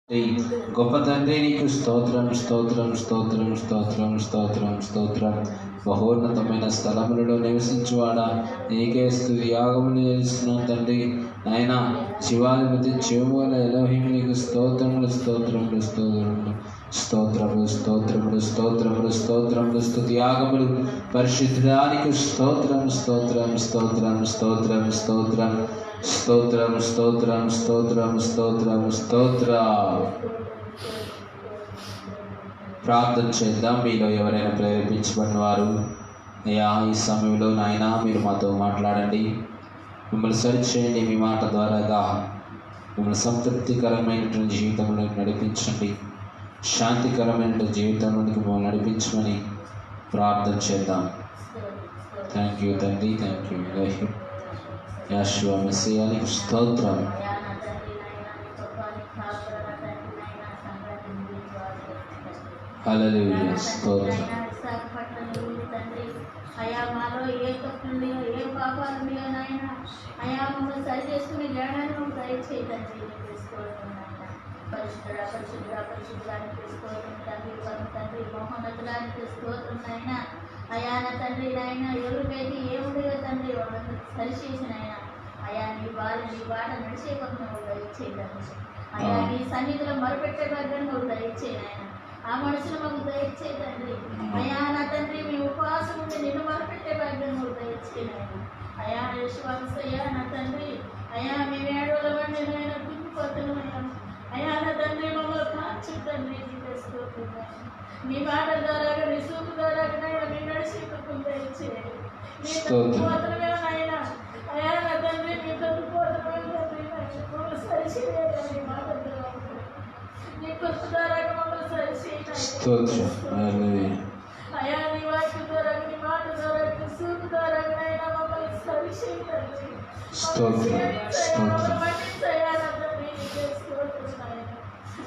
గొప్ప తండ్రి నీకు స్తోత్రం స్తోత్రం స్తోత్రం స్తోత్రం స్తోత్రం స్తోత్రం. మహోన్నతమైన స్థలములలో నివసించువాడా నీకే స్తుతి యాగములు చేస్తున్నాం తండ్రి. ఆయన శివాధిపతి చెవుల ఎలోహిం నీకు స్తోత్రములు స్తోత్రములు స్తోత్రములు స్తోత్రములు స్తోత్రములు స్తోత్రములు స్తోత్రములు స్తుతి యాగములు పరిశుద్ధానికి స్తోత్రం స్తోత్రం స్తోత్రం స్తోత్రం స్తోత్రం స్తోత్రం స్తోత్రం స్తోత్రం స్తోత్రం స్తోత్ర. ప్రార్థన చేద్దాం. మీలో ఎవరైనా ప్రేరేపించబడిన వారు అయ్యా ఈ సమయంలో నాయన మీరు మాతో మాట్లాడండి, మిమ్మల్ని సరిచేయండి, మీ మాట ద్వారాగా మిమ్మల్ని సంతృప్తికరమైనటువంటి జీవితంలో నడిపించండి, శాంతికరమైన జీవితంలోనికి మిమ్మల్ని నడిపించమని ప్రార్థన చేద్దాం. థ్యాంక్ యూ తండ్రి, థ్యాంక్ యూ యాషువా మెస్సియానికి స్తోత్రం. హల్లెలూయా స్తోత్రం. అయా మాలో ఏ తప్పులు ఏ పాపాలు ఉన్నాయో నాయన అయా మమ్మల్ని సరి చేసుకునే జ్ఞానాన్ని మమ్మల్ని దయచేయదండి. పరిశుద్ధుడా పరిశుద్ధుడా పరిశుద్ధానికి తీసుకోవడం తండ్రి, తండ్రి మహోన్నతుడానికి తీసుకోవడం నాయన. అయా నా తండ్రి నాయన ఎవరికైతే ఏముండేదో తండ్రి వాళ్ళని సరిచేసిన ఆయన అయా నీ బాట నడిచే పక్కన దయచేయదండి. అయా నీ సన్నిధిలో మొరపెట్టే భాగ్యాన్ని నువ్వు దయచేయను ఆయన. ఆ మనుషులు మాకు దయచేయదండి. అయా నా తండ్రి మీ ఉపవాసం ఉండి నిన్ను మొరపెట్టే భాగ్యం నువ్వు దయచేయను అయా. యేసువా నా తండ్రి అయా మేము ఏడవల వండి నేను కుంగిపోతున్నాం అయా నా తండ్రి మమ్మల్ని కాచి తండ్రి నీ మాట ద్వారా నీ సూపు ద్వారా మీ నడిచి దయచేయండి. నీ తప్పుపోతనమే నాయన అయా నా తండ్రి మీ తప్పుపోతనమే తండ్రి మమ్మల్ని సరిచేయాలి. మాట ద్వారా నీ కృప ద్వారా మమ్మల్ని సరిచేయాలి అయా. నీ వాక్య ద్వారా నీ మాట ద్వారా నీ సూపు ద్వారా మమ్మల్ని సరిచేయాలి.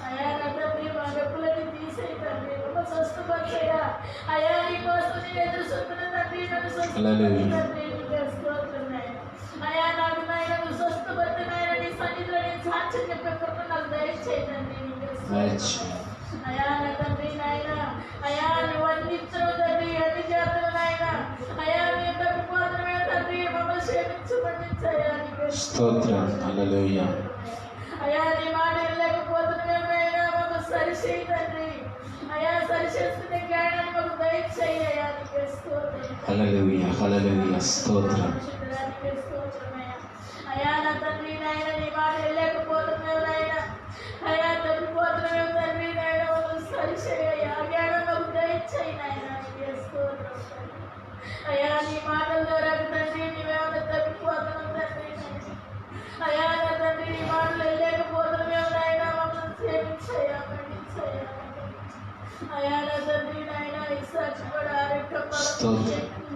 అయా నా తండ్రి మా డబ్బులని తీసేయండి, మమ్మల్ని స్వస్థపరిచేయా అయా. నీ కోసం ఎదురు చూస్తున్న తండ్రి నన్ను స్వస్థపరిచేయండి. అయా నాకు నాయన నువ్వు స్వస్థపరిచిన ఆయన నీ సన్నిధిలో నేను సాక్ష్యం చెప్పే కృప నాకు దయచేయండి. అయా నా తండ్రి నాయన అయా నువ్వు అందించవు తండ్రి అన్ని చేతులు నాయన అయా మేము తప్పిపోతున్నా తండ్రి మమ్మల్ని క్షమించబడించయా. స్తోత్రం. హల్లెలూయా. అయా నీ మాట వెళ్ళలేకపోతున్నామైనా మమ్మల్ని సరిచేయి తండ్రి అయా. సరిచేస్తున్న జ్ఞానాన్ని మాకు దయచేయ్యా. నీకే స్తోత్రం. హల్లెలూయా హల్లెలూయా స్తోత్రం. అయా నా తండ్రి నాయన నీ మాట వెళ్ళలేకపోతున్నావు నాయన అయా. తప్పిపోతున్నావు తండ్రి నాయన మమ్మల్ని సరిచేయ్యా. జ్ఞానం మాకు దయచేయి నాయన. నీకే స్తోత్రం అయా. నీ మాటల ద్వారా తండ్రి నీవేమైనా తప్పిపోతున్నావు తండ్రి అయా. నా తండ్రి నీ మాటలు వెళ్ళలేకపోతున్నావు నాయన మమ్మల్ని క్షమించయ్యా, పండించయ్యా అయా. నా తండ్రి నాయన ఇసాచి కూడా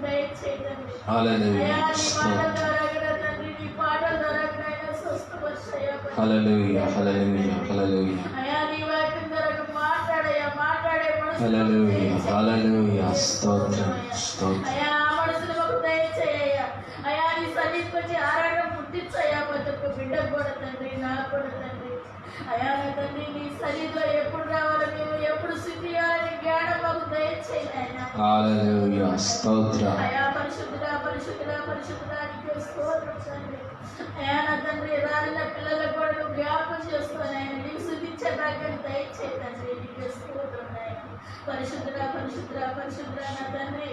దయచేయండి అయా. నీ మాటల ద్వారా తండ్రి నీ పాటల ద్వారా నాయన స్వస్థపరిచయ్యా. హల్లెలూయా హల్లెలూయా హల్లెలూయా. అయా నీ వాక్యం ద్వారా మాట్లాడే హల్లెలూయా హల్లెలూయా స్తోత్రం స్తోత్రం. అయా ఆ మనసులు మాకు దయచేయ్యా అయా. నీ సన్నిధికి వచ్చి ఆరాటం పుట్టించయ్యా ప్రతి ఒక్క బిడ్డకు కూడా తండ్రి, నాకు కూడా తండ్రి అయా. నా తండ్రి నీ సన్నిధిలో ఎప్పుడు రావాలో మేము ఎప్పుడు శుద్ధియాలని జ్ఞానం మాకు దయచేయను హల్లెలూయా స్తోత్రం. అయా. పరిశుద్ధుడా పరిశుద్ధుడా పరిశుద్ధుడా నీకే స్తోత్రం తండ్రి అయా. నా తండ్రి రాలిన పిల్లలకు కూడా నువ్వు జ్ఞాపకం చేసుకోని ఆయన నీకు శుద్ధించే భాగ్యాన్ని దయచేయి తండ్రి. నీకే స్తోత్రం ఆయన. పరిశుద్ధుడా పరిశుద్ధుడా పరిశుద్ధుడా నా తండ్రి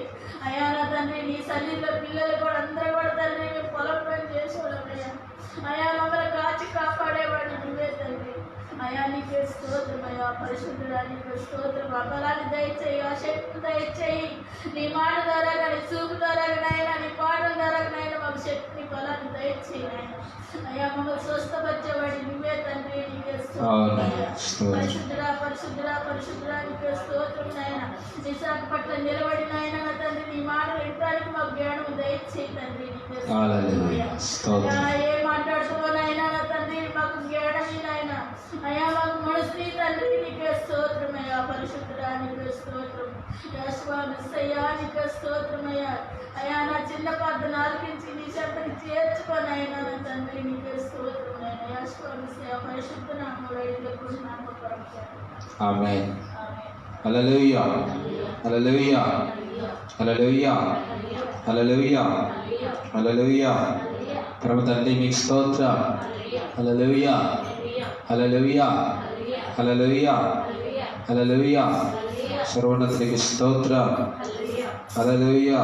అయా. నా తండ్రి నీ సన్నిధిలో పిల్లలు కూడా అందరూ కూడా తండ్రి మేము పొలం పని చేసుకోవడం అయ్యా అయా. మమ్మల్ని కాచి కాపాడేవాడు నువ్వే తండ్రి అయా. నీకే స్తోత్రం అయ్యా. పరిశుద్ధుడా నీకు స్తోత్రం. బలాన్ని దయచేయి, ఆ శక్తి దయచేయి. నీ మాట ద్వారా కానీ చూపు ద్వారా నాయన నీ పాటల ద్వారా నాయన మాకు శక్తిని బలాన్ని దయచేయి నాయన అయా. మమ్మల్ని స్వస్థపరిచేవాడి నువ్వే తండ్రి. నీకే స్తోత్రం. పరిశుద్ధుడా పరిశుద్ధుడా పరిశుద్ధుడా నీకే స్తోత్రం నాయన. విశాఖపట్నం నిలబడి నాయన నా తండ్రి నీ మాట వినడానికి మాకు జ్ఞానం దయచేయి తండ్రి. నీకే స్తోత్రం. ఏం మాట్లాడుతున్నా నాయన నా తండ్రి మాకు జ్ఞానమే నాయన అయా. మాకు మనసుని తండ్రి నీకే స్తోత్రం అయ్యా. పరిశుద్ధుడా నీకే స్తోత్రం. యశ్వానుసయానికి స్తోత్రమయ్యా. అయ్యా నా చిన్న ప్రార్థన ఆలకించి నీ చెంతకి చేర్చుకొని అయినా నా తండ్రి నీకే స్తోత్రమైన యశ్వానుసయ పరిశుద్ధ నామములో వేడుకుంటున్నాము పరమ. ఆమేన్. హల్లెలూయా హల్లెలూయా హల్లెలూయా హల్లెలూయా హల్లెలూయా. పరమ తండ్రి మీకు స్తోత్రం. హల్లెలూయా హల్లెలూయా హల్లెలూయా హల్లెలూయా. సర్వోన్నతునికి స్తోత్రం. హల్లెలూయా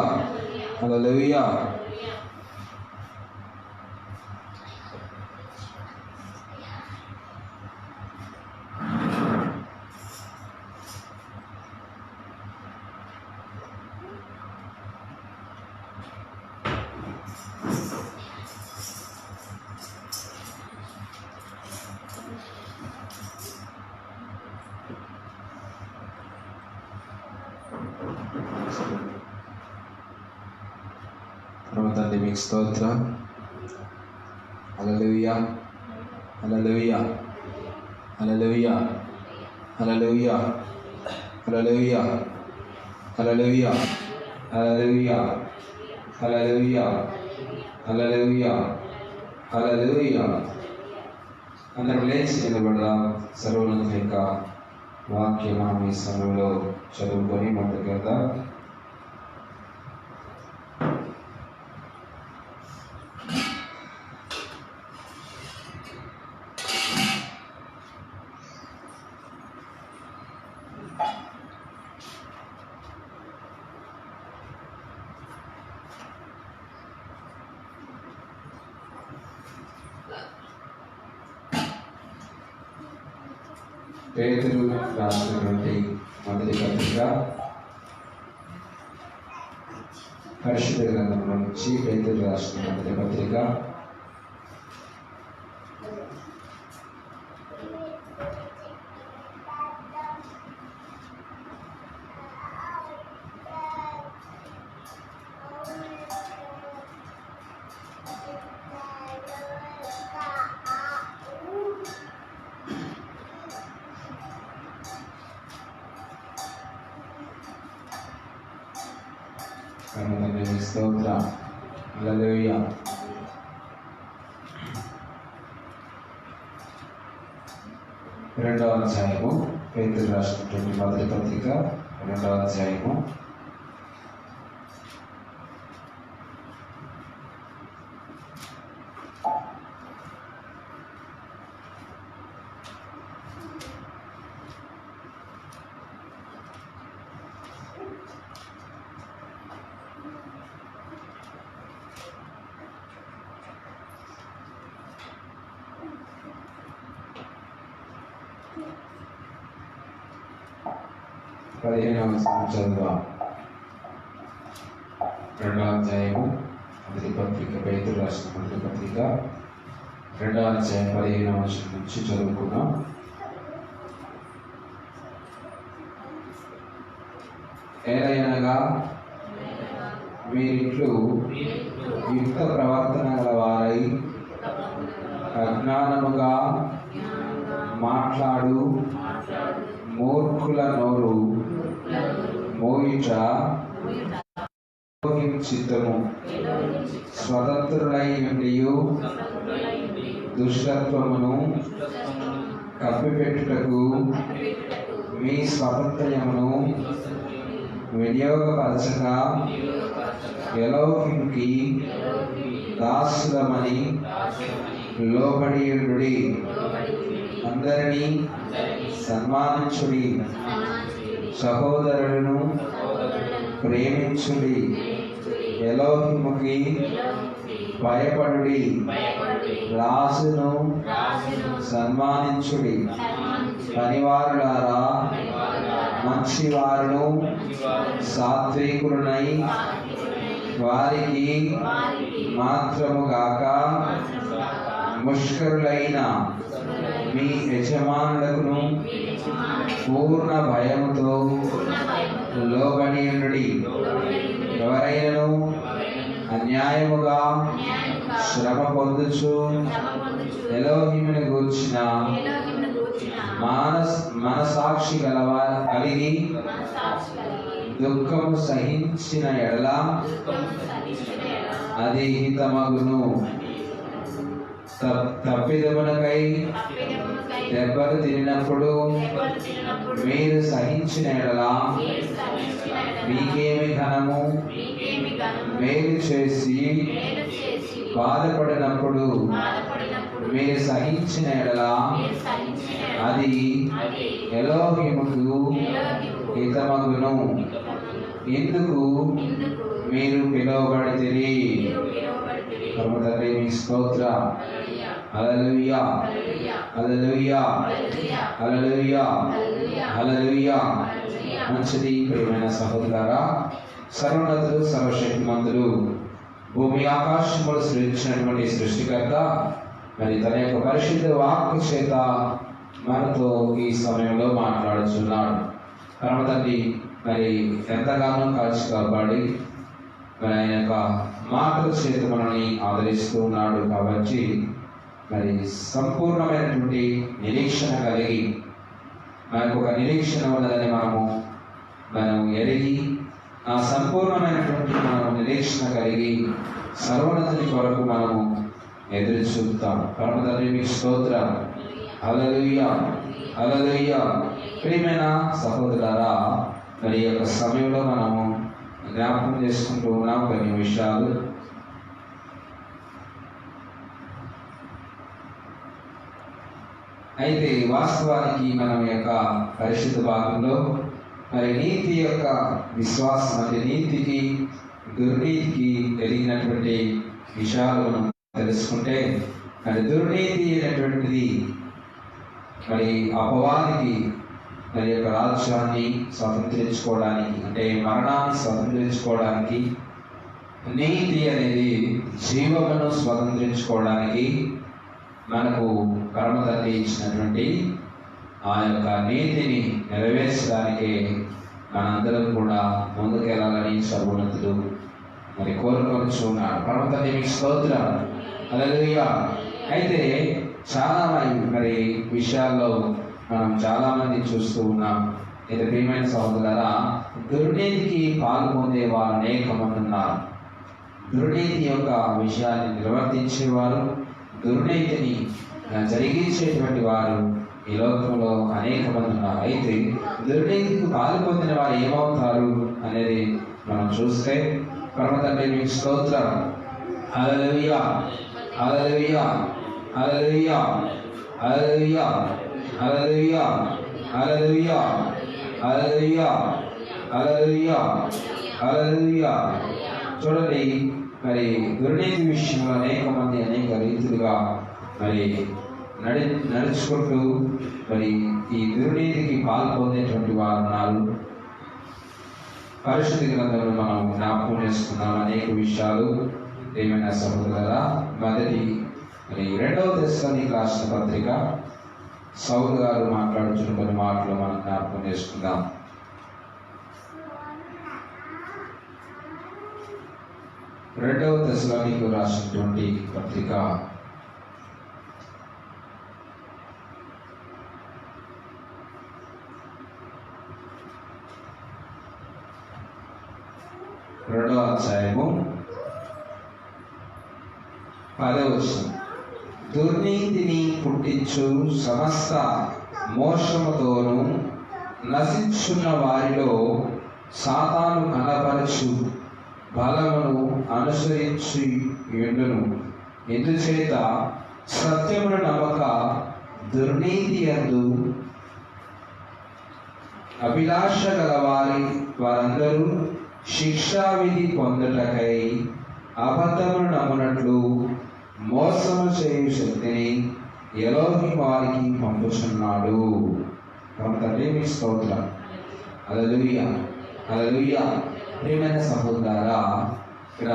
హల్లెలూయా. పరమ తండ్రి మీకు స్తోత్రం. హల్లెలూయా హల్లెలూయా హల్లెలూయా హల్లెలూయా హల్లెలూయా హల్లెలూయా హల్లెలూయా హల్లెలూయా హల్లెలూయా హల్లెలూయా. అందరం లేచి నిలబడదాం. సర్వోన్నత యొక్క వాక్యం మనం ఈ సమయంలో చదువుకొని ముందుకు వెళ్దాం. పేతురు రాసినటువంటి మొదటి పత్రిక పరిశుద్ధ గ్రంథంలో నుంచి పేతురు రాసిన మొదటి పత్రిక 2వ అధ్యాయము పేతురు రాసినటువంటి మొదటి పత్రిక 2వ అధ్యాయము 15వ వచనం చదువుదాం. 2వ అధ్యాయము మొదటి పత్రిక పేతురు రాసిన మొదటి పత్రిక 2వ అధ్యాయం 15వ వచనం నుంచి చదువుకున్నాం. ఏలయనగా మీరిట్లు యుక్త ప్రవర్తన గలవారై అజ్ఞానముగా మాట్లాడు మూర్ఖుల నోరు మోయిట చిత్తము స్వతంత్రులై ఉండియు దుష్టత్వమును కప్పిపెట్టుటకు మీ స్వాతంత్ర్యమును వినియోగపరచక ఎలోహింకి దాసులమని లోబడియుడి అందరినీ సన్మానించుడి సహోదరులను ప్రేమించుడి ఎలోహిముకి భయపడుడి రాజును సన్మానించుడి పనివారులారా మంచివారును సాత్వికులనై వారికి మాత్రముగాక ముష్కరులైన మీ యజమానులకును పూర్ణ భయముతో లోబడి ఉండుడి. ఎవరైనను అన్యాయముగా శ్రమ పొందుచు ఎలోహిముని గూర్చిన మనసాక్షి కలిగి దుఃఖము సహించిన ఎడల అది హితమగును. తప్పిదమునకై దెబ్బలు తిన్నప్పుడు మీరు సహించిన ఎడల మీకేమి ఘనము? మేలు చేసి బాధపడినప్పుడు మీరు సహించిన ఎడల అది ఎలోహిముకు హితమగును. ఎందుకు మీరు పిలువబడితిరి? తండ్రి మీ స్తోత్రం. హల్లెలూయా, హల్లెలూయా, హల్లెలూయా, హల్లెలూయా. మంచిది ప్రియమైన సహోదరులారా, సర్వోన్నతుడు సర్వశక్తిమంతుడు భూమి ఆకాశములు సృష్టించినటువంటి సృష్టికర్త మరి తన యొక్క పరిశుద్ధ వాక్కు చేత మనతో ఈ సమయంలో మాట్లాడుచున్నాడు. పరమ తండ్రి మరి ఎంతగానో కాల్చి కాపాడి మరి ఆయన యొక్క మాటల చేత మనల్ని ఆదరిస్తూ ఉన్నాడు. కాబట్టి మరి సంపూర్ణమైనటువంటి నిరీక్షణ కలిగి మనకు ఒక నిరీక్షణ ఉన్నదని మనం ఎరిగి ఆ సంపూర్ణమైనటువంటి మనం నిరీక్షణ కలిగి సర్వోన్నతుని కొరకు మనము ఎదురు చూపుతాం. పరమ తండ్రి మీకు స్తోత్రం. హల్లెలూయా, హల్లెలూయా. ప్రియమైన సహోదరులారా, మరి యొక్క సమయంలో మనము జ్ఞాపకం చేసుకుంటూ ఉన్నాం కొన్ని విషయాలు. అయితే వాస్తవానికి మనం యొక్క పరిశుద్ధ భాగంలో మరి నీతి యొక్క విశ్వాసం అంటే నీతికి దుర్నీతికి కలిగినటువంటి విషయాలు మనం తెలుసుకుంటే మరి దుర్నీతి అనేటువంటిది మరి అపవాదికి మరి యొక్క రాజ్యాన్ని స్వతంత్రించుకోవడానికి అంటే మరణాన్ని స్వతంత్రించుకోవడానికి, నీతి అనేది జీవమును స్వతంత్రించుకోవడానికి మనకు పరమ తండ్రి ఇచ్చినటువంటి ఆ యొక్క నీతిని నెరవేర్చడానికి మనందరం కూడా ముందుకెళ్ళాలని సర్వోన్నతుడు మరి కోరుకొనిచున్నాడు. పరమ తండ్రి మీకు స్తోత్రం. హల్లెలూయా. అయితే చాలా మరి విషయాల్లో మనం చాలా మంది చూస్తూ ఉన్నాం. అయితే ప్రియమైన సహోదరులారా, దుర్నీతికి పాల్పొందే వారు అనేక మంది ఉన్నారు. దుర్నీతి యొక్క విషయాన్ని నిర్వర్తించేవారు, దుర్నీతిని జరిగించేటువంటి వారు ఈ లోకంలో అనేక మంది ఉన్నారు. అయితే దుర్నీతికి పాల్పొందిన వారు ఏమవుతారు అనేది మనం చూస్తే పరమ తండ్రి మీకు స్తోత్రం. హల్లెలూయా, హల్లెలూయా, హల్లెలూయా, హల్లెలూయా, హల్లెలూయా, హల్లెలూయా, హల్లెలూయా, హల్లెలూయా, హల్లెలూయా. చూడండి, మరి దుర్నీతి విషయంలో అనేక మంది అనేక రీతులుగా మరి నడుచుకుంటూ మరి ఈ దుర్నీతికి పాల్పొందేటువంటి వారు ఉన్నారు. పరిశుద్ధ గ్రంథంలో మనం జ్ఞాపకం చేసుకున్నాం అనేక విషయాలు. ఏమైనా సహోదరులారా, మొదటి మరి 2వ దశలోనికి రాసిన పత్రిక సౌలు గారు మాట్లాడుతున్న కొన్ని మాటలు మనం జ్ఞాపకం చేసుకుందాం. 2వ దశలోనికి రాసినటువంటి పత్రిక 2వ అధ్యాయము 10వ వచనం. దుర్నీతిని పుట్టించు సమస్త మోసముతోను నశించున్న వారిలో సాతాను కనపరచు బలమును అనుసరించి యుండును. ఎందుచేత సత్యమును నమ్మక దుర్నీతి యందు అభిలాష గల వారందరూ శిక్షావిధి పొందుటకై అబద్ధమును నమ్మునట్లు మోసము చేయు శక్తిని ఎలోహిం వారికి పంపుచున్నాడు. తండ్రి మీ స్తోత్రం. హల్లెలూయా, హల్లెలూయా. ప్రియమైన సహోదరులారా, ఇక్కడ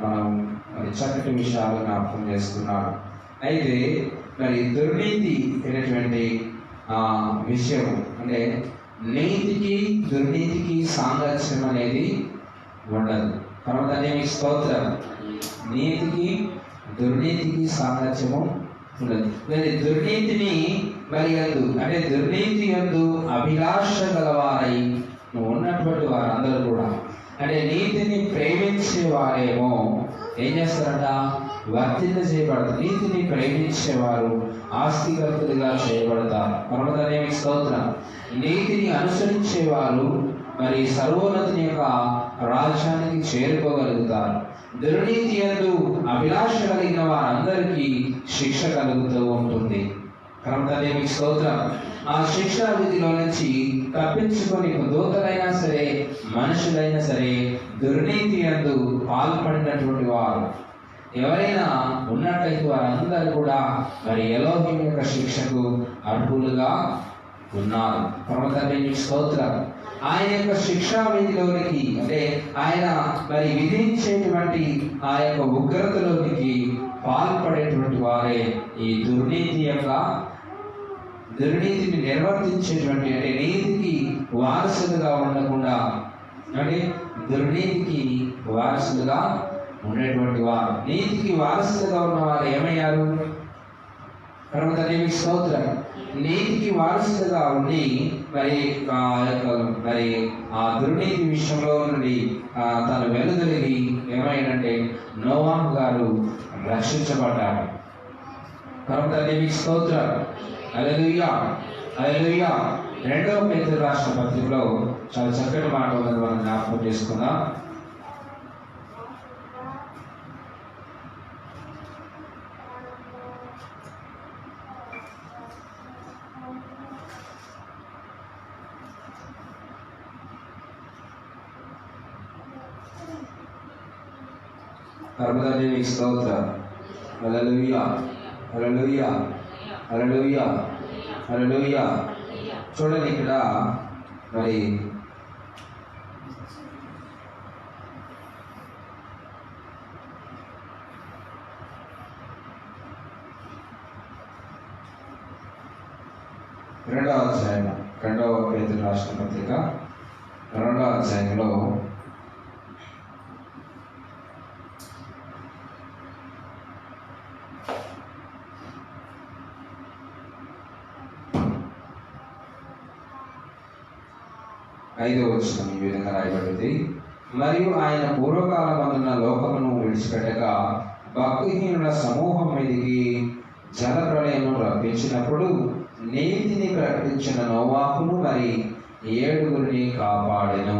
మనం మరి చక్కటి విషయాలు జ్ఞాపకం చేస్తున్నాడు. అయితే మరి దుర్నీతి అనేటువంటి విషయం అంటే నీతికి దుర్నీతికి సాంగత్యం అనేది ఉండదు. కాబట్టి మీకు స్తోత్రం. నీతికి దుర్నీతికి సాంగత్యము ఉండదు. మరి దుర్నీతిని మరి యందు అంటే దుర్నీతి యందు అభిలాష గలవారై నువ్వు ఉన్నటువంటి వారందరూ కూడా అంటే నీతిని ప్రేమించే వారేమో ఏం చేస్తారంట, వర్తింప చేయబడతారు. నీతిని ప్రేమించేవారు ఆస్తికర్తలుగా చేయబడతారు. పరమదేవునికి స్తోత్రం. నీతిని అనుసరించేవారు మరి సర్వోన్నతుని యొక్క రాజ్యానికి చేరుకోగలుగుతారు. దుర్నీతి యందు అభిలాష కలిగిన వారందరికీ శిక్ష కలుగుతూ ఉంటుంది. పరమదేవునికి స్తోత్రం. ఆ శిక్షా విధిలో నుంచి తప్పించుకొని దూతలైనా సరే మనుషులైనా సరే దుర్నీతి యందు పాల్పడినటువంటి వారు ఎవరైనా ఉన్నట్లయితే వారందరూ కూడా మరి ఎలోహిం యొక్క శిక్షకు అర్హులుగా ఉన్నారు. పరమదేవునికి స్తోత్రం. ఆయన యొక్క శిక్షా విధిలోనికి అంటే ఆయన మరి విధించేటువంటి ఆ యొక్క ఉగ్రతలోనికి పాల్పడేటువంటి వారే ఈ దుర్నీతిని నిర్వర్తించేటువంటి అంటే నీతికి వారసులుగా ఉండకుండా అంటే దుర్నీతికి వారసులుగా ఉండేటువంటి వారు. నీతికి వారసులుగా ఉన్న వారు ఏమయ్యారు? పరమదేవునికి స్తోత్రం. నీతికి వారసులుగా ఉండి మరి ఆ దుర్నీతి విషయంలో నుండి తను వెలుదొలిగి ఏమైందంటే నోవాహు గారు రక్షించబడ్డాడు. పరమదేవునికి స్తోత్రం. హల్లెలూయా, హల్లెలూయా. 2వ పేతురు రాసిన పత్రికలో చాలా చక్కటి మాట ఉన్నది, మనం జ్ఞాపకం చేసుకుందాం. పరమదేవునికి స్తోత్రం. హల్లెలూయా, హల్లెలూయా, హల్లెలూయా, హల్లెలూయా. చూడండి ఇక్కడ మరి రెండవ అధ్యాయం 2వ పేతురు రాసిన పత్రిక 2వ అధ్యాయంలో 5వ వచనం ఈ విధంగా రాయబడింది. మరియు ఆయన పూర్వకాలమందున్న లోకమును విడిచిపెట్టక భక్తిహీనుల సమూహం మీదికి జల ప్రళయము రప్పించినప్పుడు నీతిని ప్రకటించిన నోవాహును మరి 7 కాపాడెను.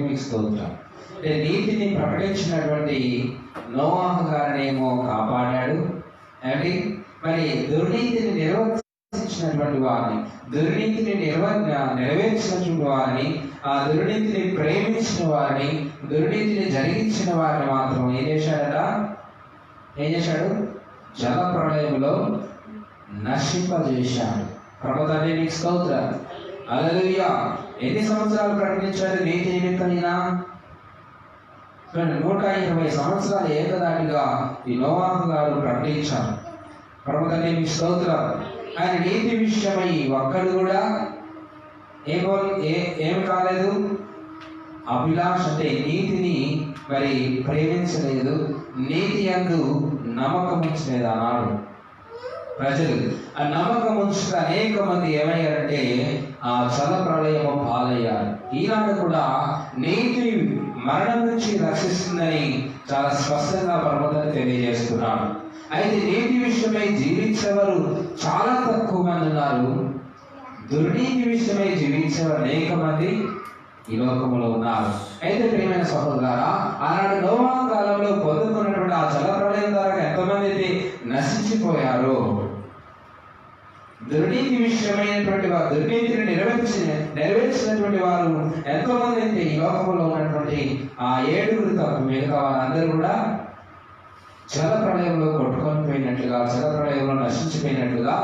మీకు స్తోత్రం. అంటే నీతిని ప్రకటించినటువంటి నోవాహు గారినేమో కాపాడాడు. అంటే మరి దుర్నీతిని నిర్వర్తించినటువంటి వారిని, దుర్నీతిని నెరవేర్చినటువంటి వారిని, ఆ దుర్నీతిని ప్రేమించిన వారిని, దుర్నీతిని జరిగించిన వారిని మాత్రం ఏం చేశాడు? జల ప్రళయంలో నశింపజేశాడు. ప్రభుదానికి స్తోత్రం. హల్లెలూయా. ఎన్ని సంవత్సరాలు ప్రకటించాడు నీతి నిమిత్తమైనా? 120 సంవత్సరాలు ఏకదాటిగా ఈ నోవాహు గారు ప్రకటించారు. ప్రభుదానికి స్తోత్రం. ఆయన నీతి విషయమై ఒక్కడు కూడా ఏం కాలేదు, అభిలాష అంటే నీతిని మరి ప్రేమించలేదు, నీతి యందు నమ్మకం ఉంచలేదు అన్నాడు. ప్రజలు ఆ నమ్మకం ఉంచిన అనేక మంది ఏమయ్యారంటే ఆ జల ప్రళయము పాలయ్యారు. ఈనాడు కూడా నీతి మరణం నుంచి రక్షిస్తుందని చాలా స్పష్టంగా పరమదని తెలియజేస్తున్నాడు. అయితే నీతి విషయమై జీవించేవారు చాలా తక్కువ మంది ఉన్నారు. దుర్నీతి విషయమై జీవించేవారు అనేక మంది ఈ లోకంలో ఉన్నారు. అయితే ప్రియమైన సహోదరులారా, ఆనాడు నోవాహు కాలంలో పొందుకున్నటువంటి ఆ జల ప్రళయం ద్వారా ఎంతమంది అయితే నశించిపోయారో, దుర్నీతి విషయమైనటువంటి వారు, దుర్నీతిని నెరవేర్చినటువంటి వారు ఎంతో మంది అయితే ఈ లోకంలో ఉన్నటువంటి ఆ 7 తప్ప మిగతా వారందరూ కూడా జల ప్రళయంలో కొట్టుకొని పోయినట్లుగా, జల ప్రళయంలో నశించిపోయినట్లుగా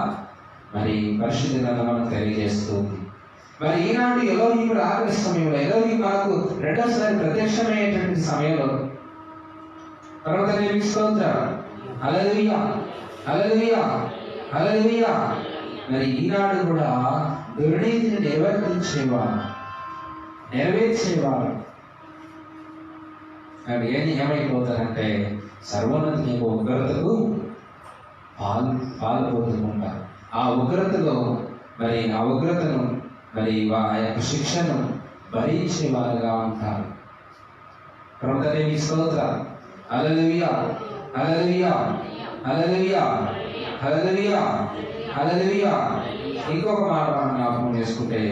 మరి పరిశుద్ధ గ్రంథం మనకు తెలియజేస్తుంది. మరి ఈనాడు ఎలోహిం రాకడ సమయంలో, ఎలోహిం మనకు రెండోసారి ప్రత్యక్షమయ్యేటువంటి సమయంలో పర్వతానికి స్తోత్రం. హల్లెలూయా, హల్లెలూయా, హల్లెలూయా. మరి ఈనాడు కూడా దుర్నీతిని నెరవేర్చేవారు ఏమైపోతారంటే సర్వోన్నతి ఉగ్రతకు పాల్పొందుకుంటారు. ఆ ఉగ్రతలో మరి ఆ ఉగ్రతను మరి ఆ యొక్క శిక్షను భరించేవారుగా ఉంటారు. ప్రభుత్వానికి స్తోత్రం. హల్లెలూయా, హల్లెలూయా, హల్లెలూయా, హల్లెలూయా, హల్లెలూయా. ఇంకొక మాట మనం జ్ఞాపకం చేసుకుంటే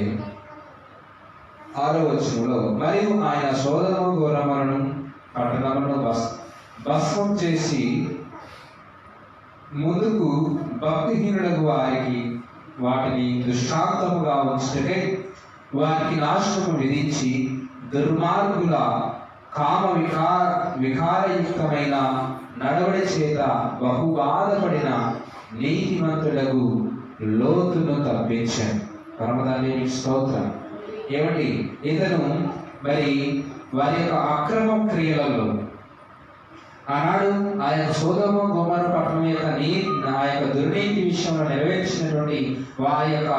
6వ వచనంలో, మరియు ఆయన సోదరము గోరమలను పట్టణములను భస్మం చేసి ముందుకు భక్తిహీనులకు వారికి వాటిని దృష్టాంతముగా ఉంచుటకై వారికి నాశనము విధించి దుర్మార్గుల కామ వికారయుక్తమైన నడవడి చేత బహు బాధపడిన నీతిమంతులకు లోతును తప్పించాను. పరమదానికి స్తోత్రం. ఏమండి, ఇతను మరి వారి యొక్క అక్రమ క్రియలలో ఆనాడు ఆ యొక్క సోదమ గోమర పట్టణం యొక్క ఆ యొక్క దుర్నీతి విషయంలో నెరవేర్చినటువంటి వారి యొక్క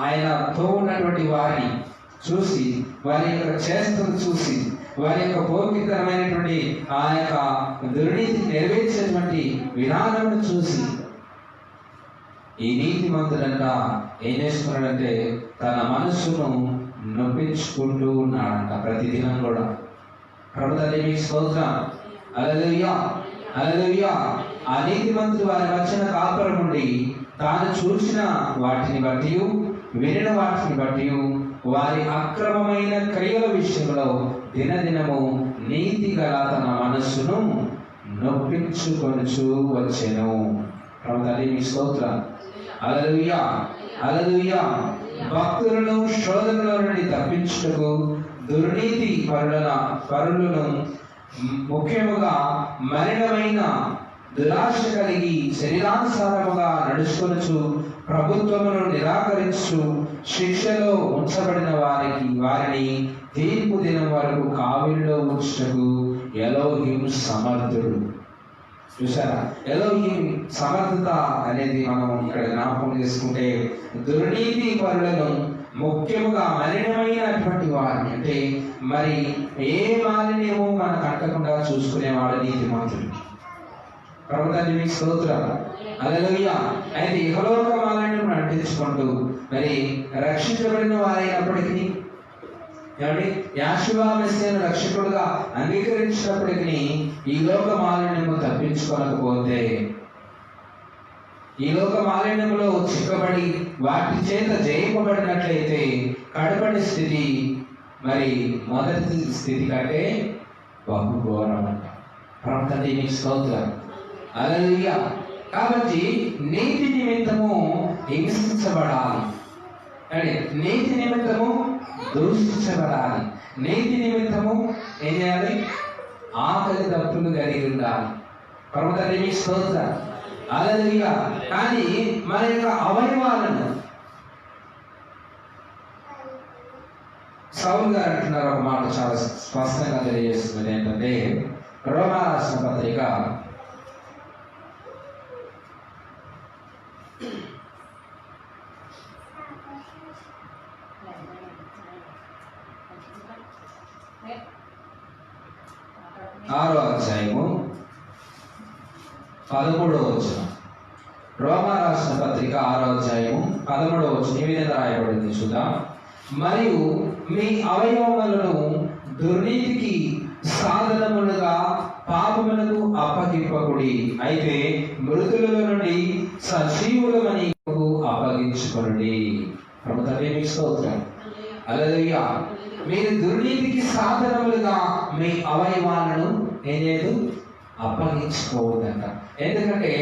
ఆయనతో ఉన్నటువంటి వారిని చూసి, వారి యొక్క చేష్టను చూసి, వారి యొక్క భౌతికరమైనటువంటి ఆ యొక్క దుర్నీతి నెరవేర్చినటువంటి విధానమును చూసి ఈ నీతిమంతుడంట ఏం చేస్తున్నాడంటే తన మనస్సును నొప్పించుకుంటూ ఉన్నాడంట ప్రతిదినం కూడా. ప్రభుత్వానికి స్తోత్రం. హల్లెలూయా, హల్లెలూయా. ఆ నీతిమంతుడు వారి వచ్చిన కాపురం నుండి తాను చూసిన వాటిని బట్టి, వినిన వాటిని బట్టి వారి అక్రమమైన క్రియల విషయంలో దినదినము నీతి గల తన మనస్సును నొప్పించుకొనుచు వచ్చెను. ప్రభుత్వానికి స్తోత్రం. హల్లెలూయా, హల్లెలూయా. భక్తులను శోధనల నుండి తప్పించుటకు దుర్నీతి పరులను ముఖ్యముగా మలినమైన దురాశ కలిగి శరీరానుసారముగా నడుచుకొనుచు ప్రభుత్వమును నిరాకరించు శిక్షలో ఉంచబడిన వారిని తీర్పు దినం వరకు కావిలిలో ఉంచుటకు ఎలోహిం సమర్థుడు. చూసారా, ఎలోహిం సమర్థత అనేది మనం ఇక్కడ జ్ఞాపకం చేసుకుంటే దుర్నీతి పరులను ముఖ్యముగా మలినమైనటువంటి వారిని, అంటే మరి ఏ మాలిన్యమో మనకు అంటకుండా చూసుకునేవాడు నీతిమంతుడు. ప్రభుత్వానికి స్తోత్రం. హల్లెలూయా. అయితే ఇహలోక మాలిన్యం అంటించుకుంటూ మరి రక్షించబడిన వారైనప్పటికీ, ఏమండి, యాషువా మెస్సీయను రక్షకుడుగా అంగీకరించినప్పటికీ ఈ లోక మాలిన్యము తప్పించుకోలేకపోతే, ఈ లోక మాలిన్యంలో చిక్కబడి వాటి చేత జయింపబడినట్లయితే కడపడి స్థితి మరి మొదటి స్థితి కంటే బహు ఘోరం అంట. ప్రభుత్వానికి స్తోత్రం. హల్లెలూయా. కాబట్టి నీతి నిమిత్తము హింసించబడాలి, అంటే నీతి నిమిత్తము దూషించబడాలి, నీతి నిమిత్తము ఏం చేయాలి? ఆకలి దప్పులు కలిగి ఉండాలి. ప్రభుత్వానికి స్తోత్రం. హల్లెలూయా. కానీ మన యొక్క అవయవాలను సౌలు గారు అంటున్నారు ఒక మాట చాలా స్పష్టంగా తెలియజేస్తుంది. ఏంటంటే రోమా రాసిన పత్రిక 6వ అధ్యాయము 13వ వచనం. రోమా రాసిన పత్రిక 6వ అధ్యాయము 13వ వచనం ఈ విధంగా రాయబడింది, చూద్దాం. మరియు మీ అవయవములను దుర్నీతికి సాధనములుగా పాపములకు అప్పగింపకుడి, అయితే మృతులలో నుండి సజీవులమని అప్పగించుకొనుడి. ప్రభుత్వానికి స్తోత్రం. హల్లెలూయా. మీరు దుర్నీతికి సాధనములుగా మీ అవయవాలను ఏం చేయదు? అప్పగించుకోవద్దంట. ఎందుకంటే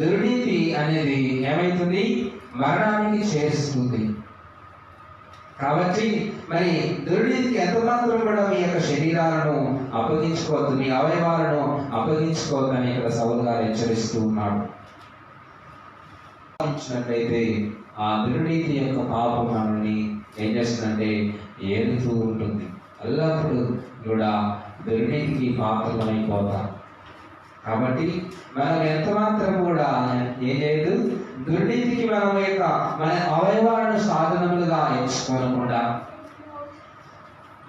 దుర్నీతి అనేది ఏమైతుంది? మరణానికి చేరుస్తుంది. కాబట్టి మరి దుర్నీతికి ఎంత మాత్రం కూడా మీ యొక్క శరీరాలను అప్పగించుకోవద్దు, మీ అవయవాలను అప్పగించుకోవద్దని ఇక్కడ సౌలు గారు హెచ్చరిస్తూ ఉన్నాడు. ఆ దుర్నీతి యొక్క పాపం మనల్ని ఏం చేస్తుందంటే ఏలుతూ ఉంటుంది. ఎల్లప్పుడూ కూడా దుర్నీతికి పాత్రమైపోతాం. కాబట్టి మనం ఎంత మాత్రం కూడా ఏం చేయదు? దుర్నీతికి మన అవయవాలను సాధనములుగా ఎంచుకోకుండా,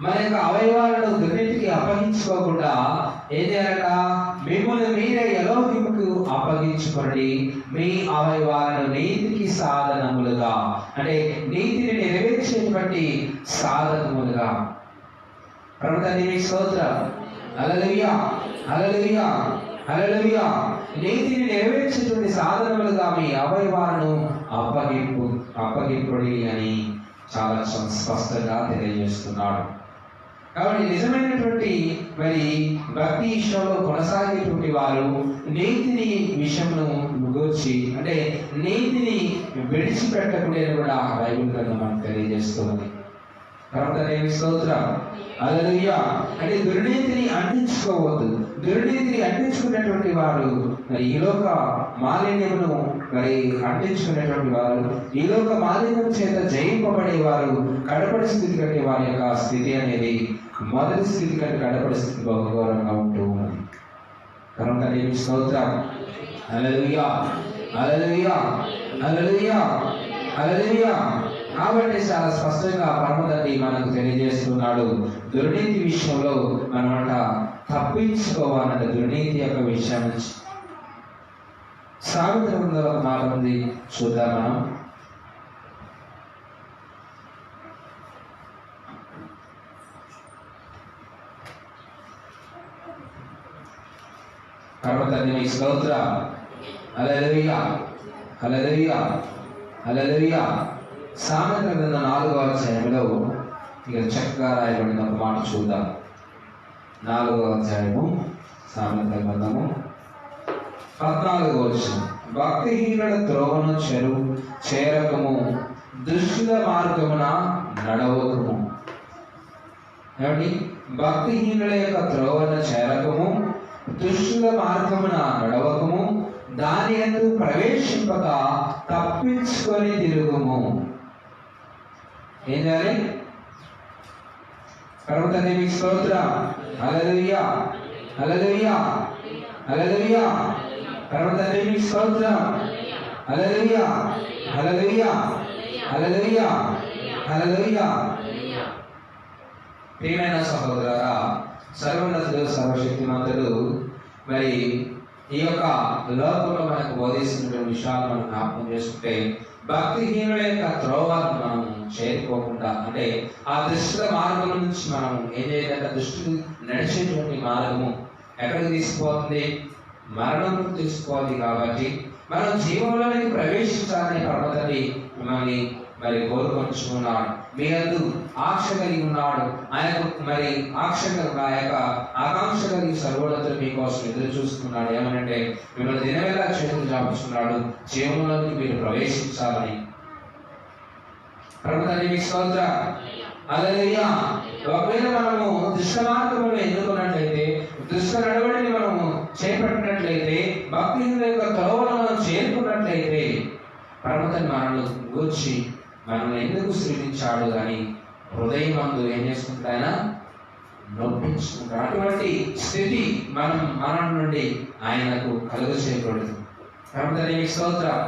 మన యొక్క అవయవాలను దుర్నీతికి అప్పగించుకోకుండా ఏం చేయాలట? మిమ్మల్ని మీరే ఎలోహిముకు అప్పగించుకోండి, మీ అవయవాలను నీతికి సాధనములుగా, అంటే నీతిని నెరవేర్చేటువంటి నెరవేర్చేటువంటి సాధకములుగా. ప్రభుత్వ స్తోత్రం. హల్లెలూయా, హల్లెలూయా, హల్లెలూయా. నీతిని నెరవేర్చేటువంటి సాధనములుగా మీ అవయవాలను అప్పగిప్పుడి అని చాలా స్పష్టంగా తెలియజేస్తున్నాడు. కాబట్టి నిజమైనటువంటి మరి భక్తి విషయంలో కొనసాగేటువంటి వారు నీతిని విషయంను గూర్చి, అంటే నీతిని విడిచిపెట్టకుండా కూడా బైబిల్ గ్రంథం మనకు తెలియజేస్తుంది. ప్రభుత్వ స్తోత్రం. హల్లెలూయా. అంటే దుర్నీతిని అంటించుకోవద్దు. దుర్నీతిని అంటించుకున్నటువంటి వారు మరి ఈలోక మాలిన్యమును మరి అంటించుకునేటువంటి వారు, ఈలోక మాలిన్యం చేత జయింపబడేవారు కడపడి స్థితి కంటే వారి యొక్క స్థితి అనేది మొదటి స్థితి కంటే కడపడి స్థితి బహుఘోరంగా ఉంటూ ఉన్నది. కనుక స్తోత్రం. హల్లెలూయా, హల్లెలూయా, హల్లెలూయా, హల్లెలూయా. కాబట్టి చాలా స్పష్టంగా పరమతండ్రి మనకు తెలియజేస్తున్నాడు, దుర్నీతి విషయంలో మనమంట తప్పించుకోవాలంట. దుర్నీతి యొక్క విషయం నుంచి సావిత్రి ఒక మాట ఉంది, చూద్దాం మనం. పరమతండ్రి స్తోత్రం. హల్లెలూయా, హల్లెలూయా, హల్లెలూయా. సామెతల గ్రంథం 4వ అధ్యాయంలో ఇక చక్కగా రాయబడిన ఒక మాట చూద్దాం. 4వ అధ్యాయము సామెతల గ్రంథము 14వ వచనం. భక్తిహీనుల త్రోవను చేరకము, దుష్టుల మార్గమున నడవకము. ఏమండి? భక్తిహీనుల యొక్క త్రోవను చేరకము, దుష్టుల మార్గమున నడవకము, దాని యందు ప్రవేశింపక తప్పించుకొని తిరుగుము. ఏం చేయాలి? ప్రభుత్వ స్తోత్రం. హల్లెలూయా, హల్లెలూయా, హల్లెలూయా. ప్రభుత్వ స్తోత్రం. హల్లెలూయా, హల్లెలూయా, హల్లెలూయా, హల్లెలూయా. ప్రియమైన సహోదరులారా, సర్వోన్నతుడు సర్వశక్తిమంతుడు మరి ఈ యొక్క లోకంలో మనకు బోధిస్తున్నటువంటి విషయాలు మనం జ్ఞాపకం చేసుకుంటే, భక్తిహీనుల యొక్క త్రోవను మనం చేరుకోకుండా, అంటే ఆ దుష్టుల మార్గం నుంచి మనం ఏం చేయాలంటే దుష్టులు నడిచేటువంటి మార్గము ఎక్కడికి తీసుకుపోతుంది? మరణం తీసుకుపోతుంది. కాబట్టి మనం జీవంలోనికి ప్రవేశించాలని పర్వతాన్ని మిమ్మల్ని మరి కోరుకొంచుకున్నాడు. మీ అందు ఆక్ష కలిగి ఉన్నాడు. ఆయన మరి ఆ యొక్క ఆకాంక్ష కలిగి సర్వోన్నతుడు మీకోసం ఎదురు చూస్తున్నాడు. ఏమనంటే మిమ్మల్ని దినవేళ చేతులు చాపుతున్నాడు, జీవంలోకి మీరు ప్రవేశించాలని. ప్రభుత్వ స్తోత్రం. హల్లెలూయా. ఒకవేళ మనము దుష్ట మార్గములను ఎన్నుకున్నట్లయితే, దుష్ట నడవడిని మనము చేపట్టినట్లయితే, భక్తిహీనుల యొక్క త్రోవను మనం చేరుకున్నట్లయితే, ప్రభుత్వం మనల్ని గూర్చి మనల్ని ఎందుకు సృష్టించాడు కానీ హృదయం అందు ఏం చేసుకుంటాయన నొప్పించుకుంటాడు. అటువంటి స్థితి మన నుండి ఆయనకు కలుగు చేయకూడదు. ప్రభుత్వ స్తోత్రం.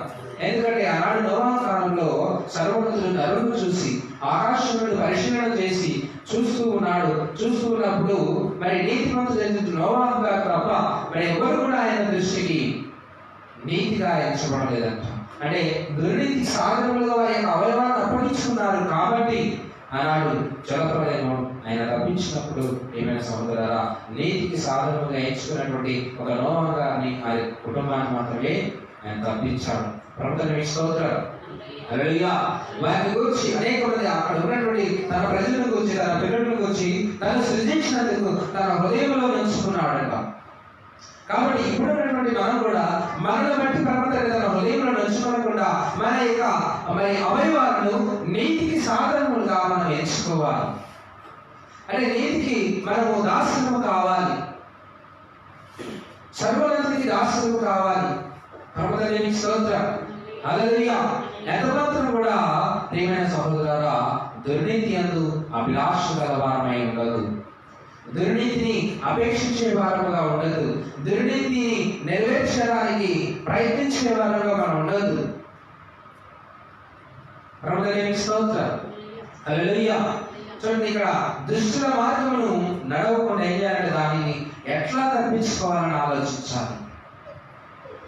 ఎందుకంటే ఆనాడు నోవా కాలంలో సర్వోన్నతుడు నరులను చూసి ఆకాశమును పరిశీలన చేసి చూస్తూ ఉన్నప్పుడు మరి నీతిమంతుడు నోవాహు గారు తప్ప మరి ఎవరు కూడా ఆయన దృష్టికి నీతిగా ఎంచబడలేదంట. అంటే దుర్నీతి సాధనలుగా వారి యొక్క అవయవాలను అప్పగించుకున్నారు. కాబట్టి ఆనాడు జలప్రలయం ఆయన తప్పించినప్పుడు ఏమైనా సహోదరులారా, నీతికి సాధనలుగా ఎంచుకున్నటువంటి ఒక నోవా గారిని ఆ కుటుంబాన్ని మాత్రమే ఆయన తప్పించాడు. ప్రభుత్వ స్తోత్రం. హల్లెలూయా. వారిని గురించి అనేక మంది అక్కడ ఉన్నటువంటి తన ప్రజలను గురించి, తన పిల్లలను గురించి తను సృజించినందుకు తన హృదయంలో ఉంచుకున్నాడంట. కాబట్టి ఇప్పుడు ఉన్నటువంటి మనం కూడా మనల్ని బట్టి ప్రభుత్వం తన హృదయంలో ఉంచుకోకుండా మన యొక్క అవయవాలను నీతికి సాధనములుగా మనం ఎంచుకోవాలి. అంటే నీతికి మనము దాసులము కావాలి, సర్వోన్నతికి దాసులము కావాలి. ప్రభుత్వ స్తోత్రం. హల్లెలూయా. ఎంతమాత్రం కూడా ప్రియమైన సహోదరులారా, దుర్నీతి యందు అభిలాష గల వారమై ఉండదు, దుర్నీతిని అపేక్షించే వారముగా ఉండదు, దుర్నీతిని నెరవేర్చడానికి ప్రయత్నించే వారముగా మనం ఉండదు. ప్రభుత్వ స్తోత్రం. హల్లెలూయా. చూడండి, ఇక్కడ దుష్టుల మార్గమును నడవకుండా ఏం చేయాలంటే దానిని ఎట్లా తప్పించుకోవాలని ఆలోచించాలి.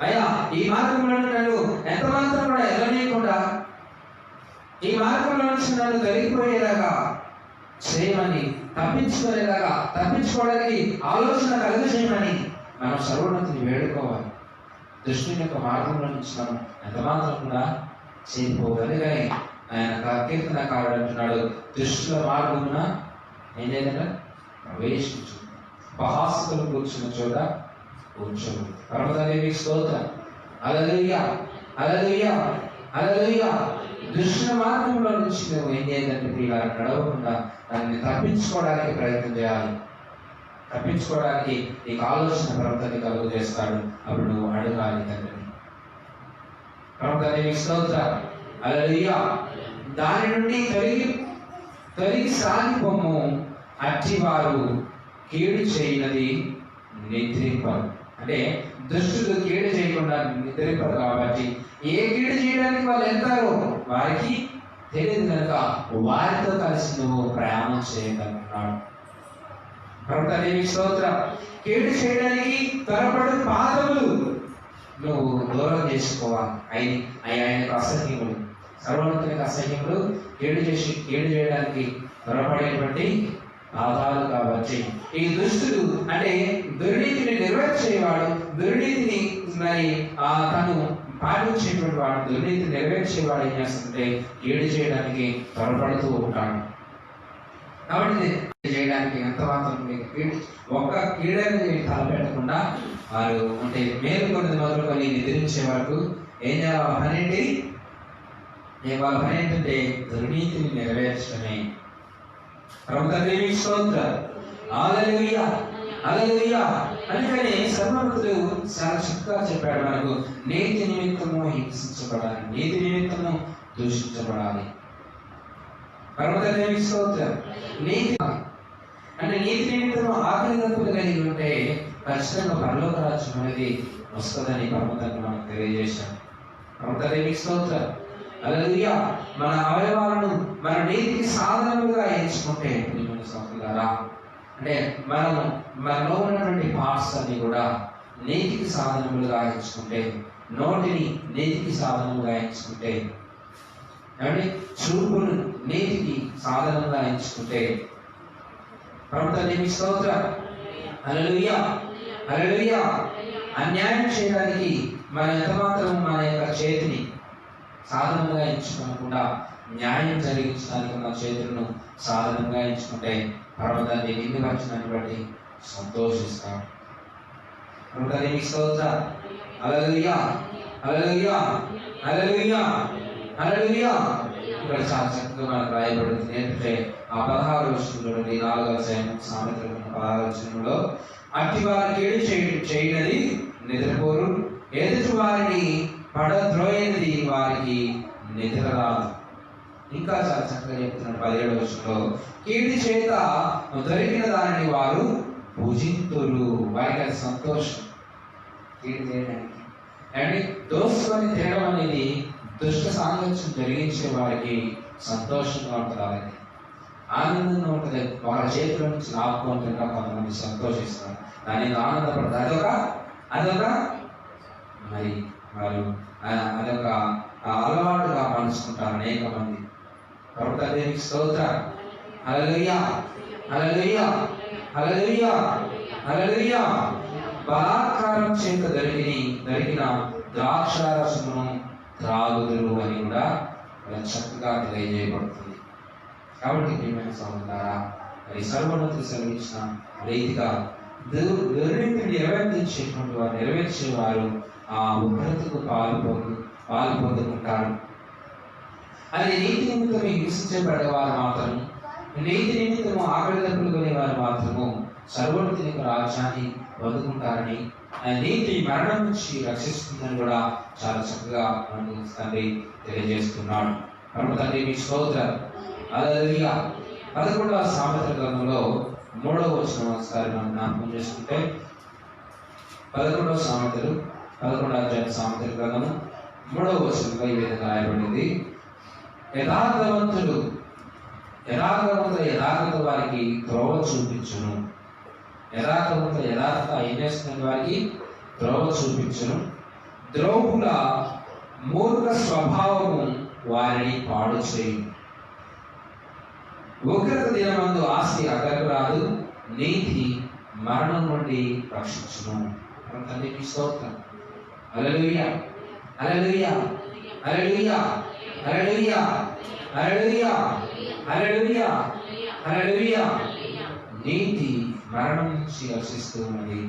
అయ్యా, ఈ మార్గంలో నన్ను ఎంత మాత్రం కూడా వెళ్ళనీయకుండా ఈ మార్గంలో నుంచి నన్ను తొలగిపోయేలాగా చేయమని, తప్పించుకోవడానికి ఆలోచన కలుగ చేయమని మనం సర్వోన్నతిని వేడుకోవాలి. దుష్టుని యొక్క మార్గంలో నుంచి మనం ఎంతమాత్రం కూడా చేరిపోవాలి. కానీ ఆయన కీర్తనకారుడు అంటున్నాడు, దుష్టుల మార్గమున ఏం చేయాలంట? ప్రవేశించు, ఉపహాసకులు కూర్చున్న చోట కూర్చోదు. పరమదేవికి స్తోత్రం. హల్లెలూయా, హల్లెలూయా, హల్లెలూయా. దుష్టుల మార్గంలో నుంచి నువ్వు ఏం చేయాలంటే ఇలా నడవకుండా దాన్ని తప్పించుకోవడానికి ప్రయత్నం చేయాలి. తప్పించుకోవడానికి నీకు ఆలోచన ప్రవర్తన కలుగు చేస్తాడు. అప్పుడు నువ్వు అడగాలి తండ్రిని. ప్రవర్తన స్తోత్రం. హల్లెలూయా. దాని నుండి తొలగి సాగిపోము, అట్టివారు కీడు చేయనది నిద్రింపరు. అంటే దుష్టులు కీడు చేయకుండా నిద్రింపరు కాబట్టి ఏ కీడు చేయడానికి వాళ్ళు వెళ్తారో వారికి తెలియదు కనుక వారితో కలిసి నువ్వు ప్రయాణం చేయగలుగుతున్నాడు. ప్రభుత్వ స్తోత్రం. కీడు చేయడానికి త్వరపడు పాదములు నువ్వు దూరం చేసుకోవాలి. ఆయనకు అసహ్యములు, సర్వోన్నతునికి అసహ్యములు, కీడు చేయడానికి త్వరపడేటువంటి పాదాలు. కాబట్టి ఈ దుష్టుడు అంటే దుర్నీతిని నెరవేర్చేవాడు, దుర్నీతిని మరి తను పాటించేటువంటి వాడు, దుర్నీతి నెరవేర్చేవాడు ఏం చేస్తుంటే కీడు చేయడానికి త్వరపడుతూ ఉంటాడు. కాబట్టి చేయడానికి ఎంత మాత్రం ఒక్క కీడని తలపెట్టకుండా వారు అంటే మేలుకొని మొదలుకొని నిద్రించే వరకు ఏం చేయాలి? వాళ్ళ పని ఏంటంటే దుర్నీతిని నెరవేర్చడమే. ప్రభుత్వ స్తోత్రం. హల్లెలూయా, హల్లెలూయా. అందుకని సర్వభక్తుడు చాలా చక్కగా చెప్పాడు మనకు, నీతి నిమిత్తము హింసించబడాలి, నీతి నిమిత్తము దూషించబడాలి. ప్రభుత్వ స్తోత్రం. నీతి అంటే నీతి నిమిత్తము ఆకలి దప్పులు కలిగి ఉంటే ఖచ్చితంగా పరలోక రాజ్యం అనేది వస్తుందని ప్రభుత్వాన్ని మనకు తెలియజేశాం. ప్రభుత్వ స్తోత్రం. హల్లెలూయా. మన అవయవాలను మన నీతికి సాధనలుగా ఎంచుకుంటే సోదరులారా, అంటే మనలో ఉన్నటువంటి పార్ట్స్ అన్ని కూడా నీతికి సాధనములుగా ఎంచుకుంటే, నోటిని నీతికి సాధనముగా ఎంచుకుంటే, అంటే చూపును నీతికి సాధనంగా ఎంచుకుంటే, ప్రభుత్వ స్తోత్రం. హల్లెలూయా, హల్లెలూయా. అన్యాయం చేయడానికి మన ఎంతమాత్రం మన యొక్క చేతిని సాధనంగా ఎంచుకోకుండా న్యాయం జరిగించడానికి మన చేతులను సాధనంగా ఎంచుకుంటే పర్వతాన్ని నిందుపరచడాన్ని బట్టి సంతోషిస్తాం. ప్రభుత్వానికి స్తోత్రం. హల్లెలూయా, హల్లెలూయా, హల్లెలూయా, హల్లెలూయా. ఇక్కడ చాలా చక్కగా మనకు రాయబడుతుంది ఏంటంటే ఆ 16వ వచనంలో 4వ అధ్యాయం సామెతల 16వ వచనంలో, అట్టి వారి కీడు చేయనది నిద్రపోరు, ఎదుటి వారిని పడద్రోయనిది వారికి నిద్ర రాదు. ఇంకా చాలా చక్కగా చెప్తున్నాడు 17వ వచనంలో, కీడు చేత దొరికిన దానిని వారు పూజింతురు, వారికి అది సంతోషం. కీడు చేయడానికి అంటే దోసుకొని తినడం అనేది దుష్ట సాంగత్యం జరిగించే వారికి సంతోషంగా ఉంటుంది, ఆనందంగా ఉంటుంది. వాళ్ళ చేతిలో నుంచి లాక్కుంటుంటా కొంతమంది సంతోషిస్తారు, దాని ఆనందపడతారు. అదొక మరి వారు అదొక అలవాటుగా మలుచుకుంటారు అనేక మంది. ప్రభుత్వ స్తోత్రం. హల్లెలూయా, హల్లెలూయా, హల్లెలూయా, హల్లెలూయా. బలాత్కారం చేత దొరికిన ద్రాక్షారసమును త్రాగుదురు అని కూడా చక్కగా తెలియజేయబడుతుంది. కాబట్టి ప్రియమైన సోదరులారా, మరి సర్వోన్నతుడు సెలవించిన రీతిగా దుర్నీతిని నెరవేర్చేటువంటి వారు, నెరవేర్చేవారు ఆ ఉగ్రతకు పాలు పొందుకుంటారు. అది నీతి నిమిత్తము హింసించబడేవారు మాత్రము, నీతి నిమిత్తము ఆకలి దప్పులు కొనేవారు మాత్రము సర్వోన్నతుని రాజ్యాన్ని పొందుకుంటారని, నీతి మరణం నుంచి రక్షిస్తుందని కూడా చాలా చక్కగా మనకు తండ్రి తెలియజేస్తున్నాడు. తండ్రి స్తోత్రం. హల్లెలూయా. 11వ సామెతల గ్రంథంలో 3వ వచనం ఒకసారి మనం జ్ఞాపకం చేసుకుంటే, 11వ సామెతలు 11వ అధ్యాయం సామెతల గ్రంథము 3వ వచనంలో ఈ విధంగా రాయబడింది, యథార్థవంతుడు యథార్థత వారికి త్రోవ చూపించును. యథార్థత ఏం చేస్తున్న వారికి త్రోవ చూపించును. ద్రోహుల మూర్ఖ స్వభావము వారిని పాడు చేయి. ఉగ్రత దినమందు ఆస్తి అక్కరకు రాదు, నీతి మరణం నుండి రక్షించును. మన తండ్రికి స్తోత్రం. హల్లెలూయా, హల్లెలూయా, హల్లెలూయా, హల్లెలూయా, హల్లెలూయా, హల్లెలూయా, హల్లెలూయా. నీతి మరణం నుంచి రక్షిస్తూ ఉన్నది.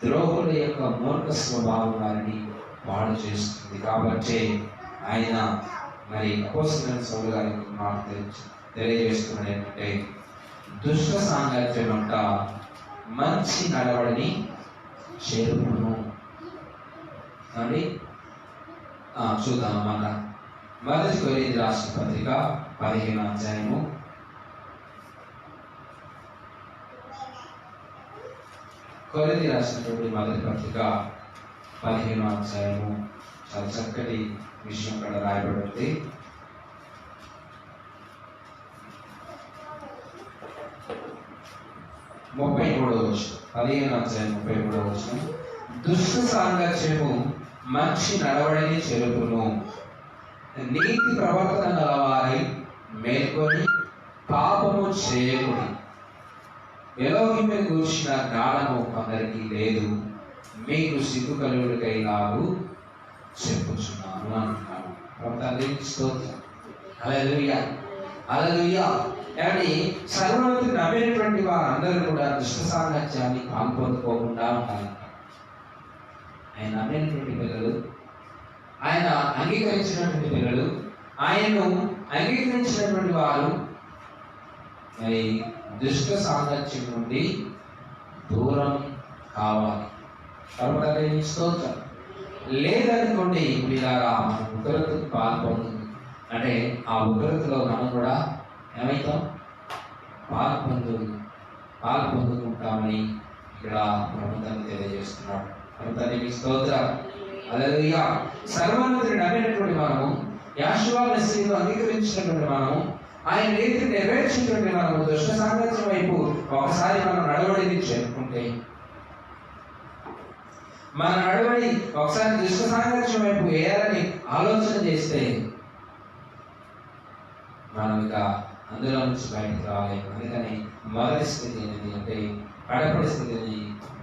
ద్రోహుల యొక్క మూర్ఖ స్వభావం వారిని పాడు చేస్తుంది. కాబట్టి ఆయన మరి అపోస్తలుడైన సౌలు గారికి మాట తెలియజేస్తున్నాడు ఏంటంటే, దుష్ట సాంగత్యం అంట మంచి నడవడిని చేరుకును అని చూద్దాం. అన్నమాట మొదటి కొరింథీ రాసిన పత్రిక 15వ అధ్యాయము 15వ అధ్యాయము చాలా చక్కటి విషయం ఇక్కడ రాయబడింది. 33వ వచనం, 15వ అధ్యాయం 33వ వచనం. దుష్ట సాంగత్యము మంచి నడవడిని చెరుపును, నీతి ప్రవర్తన గలవారై మేల్కొని పాపము చేయకుడి. ఎలోహిమే కూర్చిన జ్ఞానము కొందరికి లేదు, మీకు సిగ్గు కలుగుడికైనాగు చెప్పుచున్నాను అంటున్నాను. తండ్రికి స్తోత్రం. హల్లెలూయా, హల్లెలూయా. కానీ సర్వోన్నతుని నమ్మినటువంటి వారందరూ కూడా దుష్ట సాంగత్యాన్ని పాల్పొందుకోకుండా ఉండాలి. ఆయన నమ్మినటువంటి పిల్లలు, ఆయన అంగీకరించినటువంటి పిల్లలు, ఆయన్ను అంగీకరించినటువంటి వారు మరి దుష్ట సాంగత్యం నుండి దూరం కావాలి. కాబట్టి స్తోత్రం. లేదనుకోండి వీళ్ళారా ఉగ్రతకు పాల్పొందుతుంది అంటే ఆ ఉగ్రతలో మనం కూడా ఏమైతాం? పాల్పొందుకుంటామని ఇక్కడ ప్రభుత్వాన్ని తెలియజేస్తున్నాడు. ప్రభుత్వానికి స్తోత్రం. హల్లెలూయా. సర్వోన్నతుని నమ్మినటువంటి మనము, యెహోవా మెస్సీను అంగీకరించినటువంటి మనము, ఆయన నీతిని నెరవేర్చినటువంటి మనము దుష్ట సాంగత్యం వైపు ఒకసారి మనం నడవడిని చేరుకుంటే, మన నడవడి ఒకసారి దుష్ట సాంగత్యం వైపు వేయాలని ఆలోచన చేస్తే మనం ఇక అందులో నుంచి బయటకు రాలేము. అందుకని మొదటి స్థితి అనేది అంటే కడపడి స్థితిని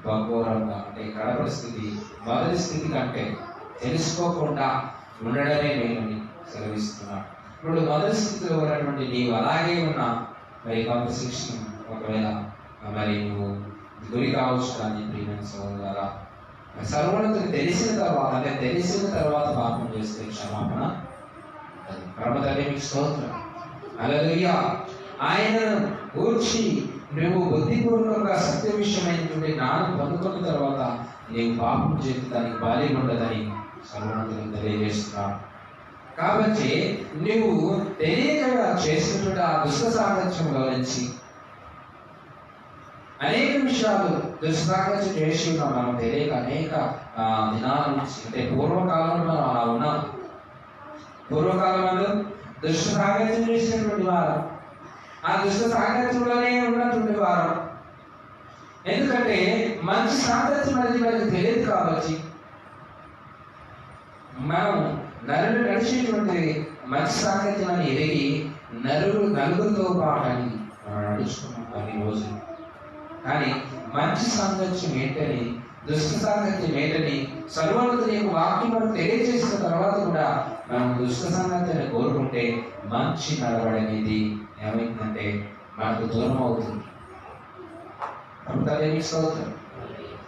బహుఘోరంగా అంటే కడపడి స్థితి మొదటి స్థితి కంటే తెలుసుకోకుండా ఉండడమే మేలని సెలవిస్తున్నాడు. ఇప్పుడు మొదటి స్థితిలో ఉన్నటువంటి నీవు అలాగే ఉన్నా మరి కొంత శిక్షణ ఒకవేళ మరి నువ్వు గురి కావచ్చు. కానీ ప్రియమైన సోదరులారా, సర్వోన్నతుని తెలిసిన తర్వాత పాపం చేస్తే క్షమాపణ ప్రభుత్వానికి స్తోత్రం. హల్లెలూయా. ఆయనను కూర్చి నువ్వు బుద్ధిపూర్వకంగా సత్య విషయమైనటువంటి జ్ఞానం పొందుకున్న తర్వాత నీవు పాపం చేసి దానికి బాల్యం ఉండదని సర్వోన్నతుని తెలియజేస్తున్నాడు. కాబట్టి నువ్వు తెలియకగా చేసినటువంటి ఆ దుష్ట సాంగత్యం గమనించి అనేక విషయాలు దుష్ట సాంగత్యం చేసి ఉన్నాం. మనం తెలియక అనేక దినాల నుంచి అంటే పూర్వకాలంలో అలా ఉన్నాం. పూర్వకాలంలో దుష్ట సాంగత్యం చేసినటువంటి వారు, ఆ దుష్ట సాంగత్యంలోనే ఉన్నటువంటి వారు. ఎందుకంటే మంచి సాంగత్యం అనేది మనకి తెలియదు. కాబట్టి మనం నరుడు నడిచేటువంటి మంచి సాంగత్యం అని ఎరిగి నలుగురితో పాటని మనం నడుచుకున్నాం కొన్ని రోజులు. కానీ మంచి సాంగత్యం ఏంటని, దుష్ట సాంగత్యం ఏంటని సర్వోన్నతుని యొక్క వాక్యం మనకు తెలియజేసిన తర్వాత కూడా మనం దుష్ట సాంగత్యాన్ని కోరుకుంటే మంచి నడవడి అనేది ఏమైందంటే మనకు దూరం అవుతుంది.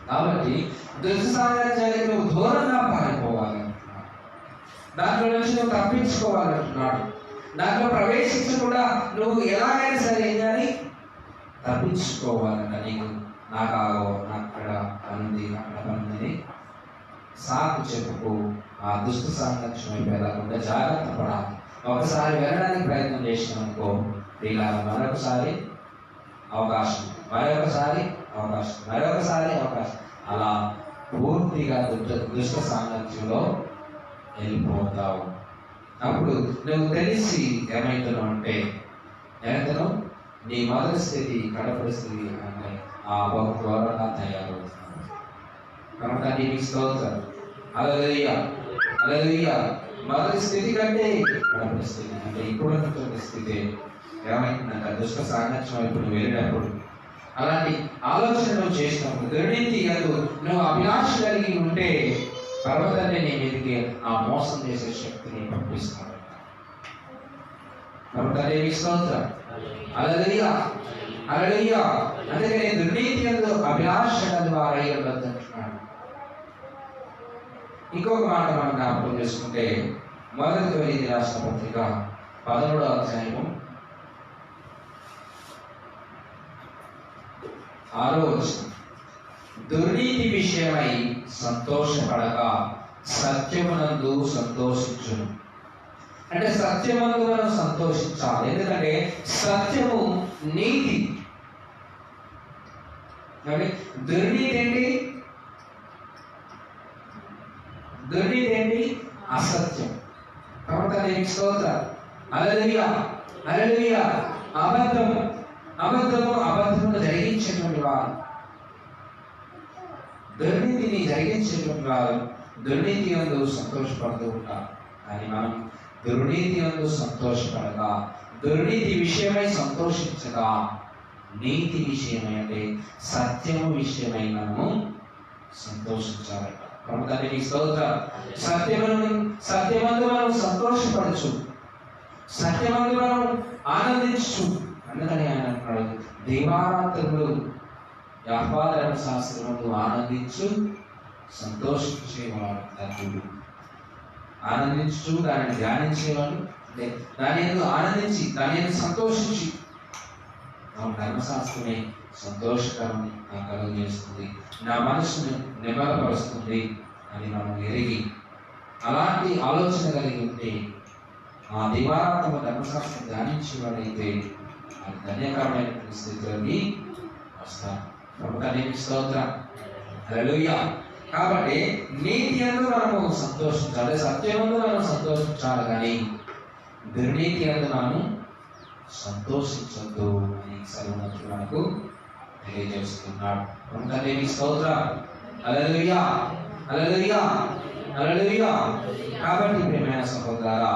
కాబట్టి దుష్ట సాంగత్యానికి నువ్వు దూరంగా పారిపోవాలి, దాంట్లో నుంచి నువ్వు తప్పించుకోవాలంటున్నాడు. దాంట్లో ప్రవేశించకుండా నువ్వు ఎలాగైనా సరే కానీ తప్పించుకోవాలంట. నీకు నాకు అక్కడ పనుంది, అక్కడ పనుందని సాకు చెప్పుకో. ఆ దుష్ట సాంగత్యం వైపు వెళ్ళకుండా జాగ్రత్త పడాలి. ఒకసారి వెళ్ళడానికి ప్రయత్నం చేసినామనుకో, ఇలా మరొకసారి అవకాశం, మరొకసారి అవకాశం, అలా పూర్తిగా దుష్ట సాంగత్యంలో వెళ్ళిపోతావు. అప్పుడు నువ్వు తెలిసి ఏమైతున్నావు అంటే నీ మొదటి స్థితి కడపడి స్థితి అంటే ఆ బహు ఘోరంగా తయారవుతున్నావు. కాబట్టి నీకు స్తోత్రం. హల్లెలూయా, హల్లెలూయా. మొదటి స్థితి కంటే మరొక స్థితి అంటే ఇప్పుడున్నటువంటి స్థితి ఏమైందంటే దుష్ట సాంగత్యం వైపు నువ్వు వెళ్ళినప్పుడు అలాంటి ఆలోచన నువ్వు చేసినప్పుడు దుర్నీతి యందు నువ్వు అభిలాష కలిగి ఉంటే పర్వతాన్ని నీ మీదకి ఆ మోసం చేసే శక్తిని పంపిస్తాడు. పర్వతాన్ని స్తోత్రం. హల్లెలూయా హల్లెలూయా. అందుకని దుర్నీతి యందు అభిలాష కలిగి వారై ఉండొద్దంటున్నాడు. ఇంకొక మాట మనం జ్ఞాపకం చేసుకుంటే మొదటి కొరింథీ రాసిన పత్రిక 11వ అధ్యాయము 6వ వచనం. దుర్నీతి విషయమై సంతోషపడక సత్యమునందు సంతోషించును. అంటే సత్యమందు మనం సంతోషించాలి. ఎందుకంటే సత్యము నీతి. దుర్నీతి ఏంటి? దుర్నీతి ఏంటి? అసత్యం. కాబట్టి స్తోత్రం. హల్లెలూయా హల్లెలూయా. అబద్ధమును జరిగించేటువంటి వారు, దుర్నీతిని జరిగించేటువంటి వారు దుర్నీతి యందు సంతోషపడుతూ ఉంటారు. కానీ మనం దుర్నీతి యందు సంతోషపడక దుర్నీతి విషయమై సంతోషించగా నీతి విషయమై అంటే సత్యము విషయమై మనము సంతోషించాలట. కాబట్టి స్తోత్రం. సత్యమందు మనం సంతోషపడచ్చు, సత్యమందు మనం ఆనందించు. అందుకని ఆయన అంటున్నాడు, దివారాత్రులు యెహోవా ధర్మశాస్త్రమందు ఆనందించు సంతోషించేవాడు ధన్యుడు. ఆనందించు దానిని ధ్యానించేవాడు అంటే దాని యందు ఆనందించి దాని యందు సంతోషించి ధర్మశాస్త్రమే సంతోషకరం నాకు కలుగజేస్తుంది, నా మనసును నిబలపరుస్తుంది అని మనం ఎరిగి అలాంటి ఆలోచన కలిగి ఉంటే ఆ దివారాత్మ ధర్మశాస్త్రం ధ్యానించేవాడైతే అది ధన్యకరమైన స్థితిలోకి వస్తాను. ప్రభుత్వానికి స్తోత్రం. హల్లెలూయా. కాబట్టి నీతి యందు మనము సంతోషించాలి, సత్యమందు మనం సంతోషించాలి, కానీ దుర్నీతి యందు మనము సంతోషించద్దు అని సర్వోన్నతుడు మనకు తెలియజేస్తున్నాడు. ప్రభుత్వానికి స్తోత్రం. హల్లెలూయా హల్లెలూయా హల్లెలూయా. కాబట్టి ప్రియమైన సహోదరులారా,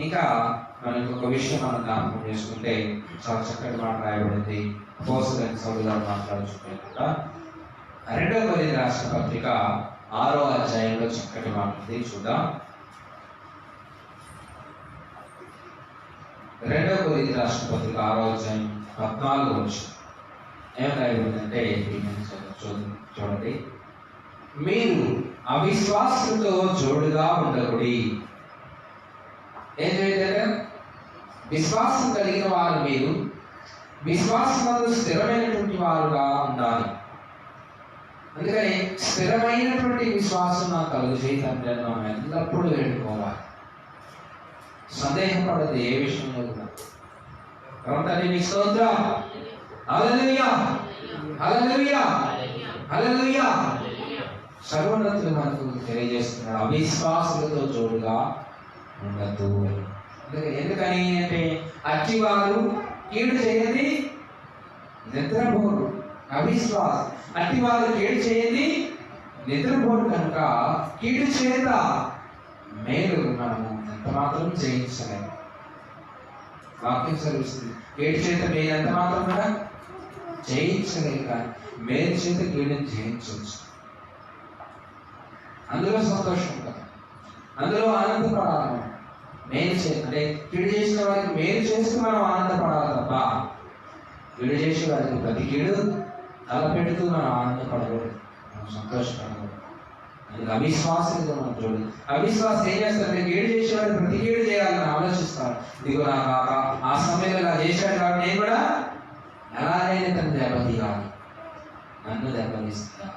ఇంకా మనకు ఒక విషయం మనం జ్ఞాపకం చేసుకుంటే చాలా చక్కటి మాట రాయబడింది. అపోస్తలుడైన సౌలు గారు మాట్లాడుచుకుంటా 2వ కొరింథీ రాసిన పత్రిక 6వ అధ్యాయంలో చక్కటి మాట ఉంది, చూద్దాం. 2వ కొరింథీ రాసిన పత్రిక 6వ అధ్యాయం 14వ వచనం ఏం రాయబడిందంటే చూడండి. మీరు అవిశ్వాసులతో జోడుగా ఉండకుడి. ఏం చేయాలి? విశ్వాసం కలిగిన వారు మీరు విశ్వాసమందు స్థిరమైనటువంటి వారుగా ఉండాలి. అందుకని స్థిరమైనటువంటి విశ్వాసం నాకు కలుగజేయతంటే మనం ఎల్లప్పుడూ వేడుకోవాలి. సందేహపడదు ఏ విషయంలో కూడా. కాబట్టి స్తోత్రం. హల్లెలూయా హల్లెలూయా హల్లెలూయా. సర్వోన్నతుడు మనకు తెలియజేస్తున్నాడు, అవిశ్వాసులతో జోడుగా ఉండదు. ఎందుకని అంటే అట్టివారు కీడు చేయని నిద్రపోరు. అవిశ్వాసం అట్టివారు కీడు చేయని నిద్రపోరు కనుక కీడు చేత మేలు మనము ఎంత మాత్రం జయించలేము. వాక్యం సెలవిస్తుంది, కీడు చేత మేలు ఎంత మాత్రం కూడా జయించలేదు, కానీ మేలు చేత కీడుని జయించవచ్చు. అందులో సంతోషం కదా, అందులో ఆనందపడాలి. మేలు అంటే కీడు చేసిన వారికి మేలు చేస్తూ మనం ఆనందపడాలి తప్ప కీడు చేసే వారికి ప్రతి కీడు తలపెడుతూ మనం ఆనందపడకూడదు, మనం సంతోషపడకూడదు. అందుకు అవిశ్వాసంగా మనం చూడదు. అవిశ్వాసం ఏం చేస్తారంటే కీడు చేసేవాడు ప్రతి కీడు చేయాలని ఆలోచిస్తాడు. ఇదిగో నాకు ఆ సమయంలో ఇలా చేశాడు కాబట్టి నేను కూడా ఎలాగైనా తను దెబ్బతీయాలి, నన్ను దెబ్బతీస్తా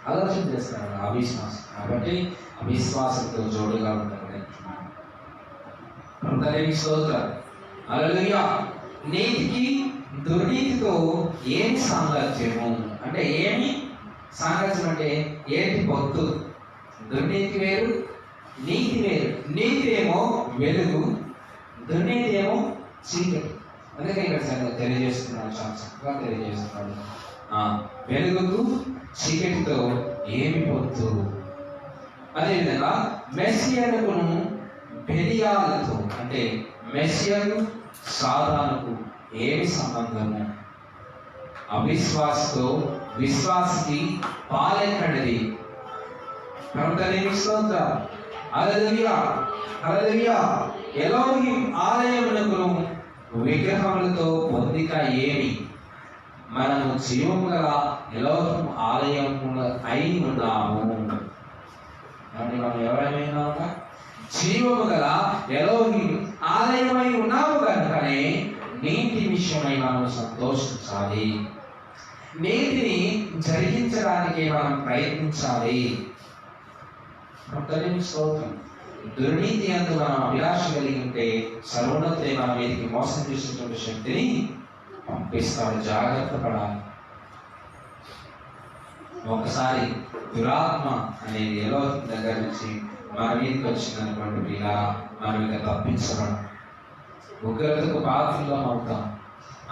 ఆలోచన చేస్తాడు అవిశ్వాసం. కాబట్టి అవిశ్వాసంతో జోడుగా ఉంటాడు. స్తోత్రం. హల్లెలూయా. నీతికి దుర్నీతితో ఏమి సాంగత్యము అంటే ఏమి సాంగత్యం అంటే ఏంటి? పొత్తు. దుర్నీతి వేరు, నీతి వేరు. నీతి ఏమో వెలుగు, దుర్నీతి ఏమో చీకటి. అందుకే ఇక్కడ తెలియజేస్తున్నాడు, చాలా చక్కగా తెలియజేస్తున్నాడు. వెలుగుకు చీకటితో ఏమి పొత్తు? అదేవిధంగా మెస్సియాకును బెలియాలతో అంటే మెస్సియాకు సాతానుకు ఏమి సంబంధము? అవిశ్వాసతో విశ్వాసికి పాలెక్కడిది? ఎలోహిం ఆలయమునకు విగ్రహములతో పొందిక ఏమి? మనము జీవము గల ఎలోహిం ఆలయమున అయి ఉన్నాము. మనం ఎవరైనా జీవము గల ఎలోహిం ఆలయమై ఉన్నాము కనుకనే నీతి విషయమై మనం సంతోషించాలి. నీతిని జరిగించడానికి మనం ప్రయత్నించాలి. దుర్నీతి అందు మనం అభిలాష కలిగి ఉంటే సర్వోన్నతుడే మన మీదకి మోసం చేసేటువంటి శక్తిని పంపిస్తాడు. జాగ్రత్త పడాలి. ఒకసారి దురాత్మ అనేది ఎలా దగ్గర నుంచి మన మీదకి వచ్చిందనుకోండి, ఇలా మనం ఇక తప్పించడం, ఉగ్రతకు పాత్రలో అవుతాం.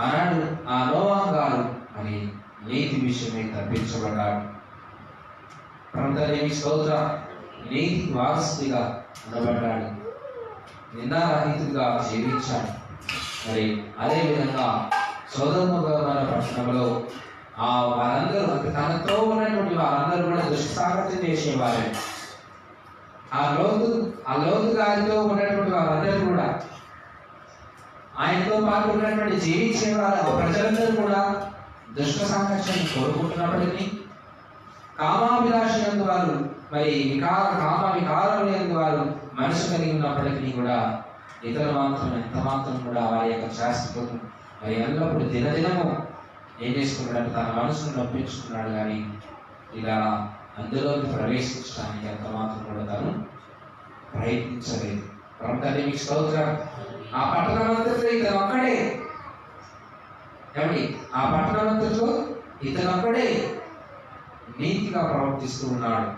ఆనాడు ఆ నోవా గారు అని నీతి విషయమై తప్పించబడ్డాడు. ప్రభుదేవి స్తోత్రం. నీతి వారసుడిగా ఉండబడ్డాడు, నిందారహితుడిగా జీవించాడు. మరి అదేవిధంగా సొదొమ గొమొర్రా పట్టణంలో వారందరూ తనతో ఉన్నటువంటి వారందరూ కూడా దుష్సాంగత్యం చేసేవారే. ఆ లోతు గారితో ఉన్నటువంటి వారందరూ కూడా, ఆయనతో పాటు ఉన్నటువంటి జీవించే వారు ప్రజలందరూ కూడా దుష్ట సాంగత్యాన్ని కోరుకుంటున్నప్పటికీ, కామాభిలాష వారు మరి కామ వికారం లేని వారు మనసు కలిగి ఉన్నప్పటికీ కూడా ఇతరులు మాత్రం ఎంత మాత్రం కూడా వారి యొక్క శాస్త్రం మరి ఎల్లప్పుడూ దినదినము ఏం చేసుకున్నాడు? తన మనసును నొప్పించుకున్నాడు. కానీ ఇలా అందులోకి ప్రవేశించడానికి ఎంత మాత్రం కూడా తను ప్రయత్నించలేదు. ప్రభుదేవికి స్తోత్రం. ఆ పట్టణమంతట్లో ఇతను ఒక్కడే ఏమండి, ఆ పట్టణమంతట్లో ఇతను ఒక్కడే నీతిగా ప్రవర్తిస్తూ ఉన్నాడు.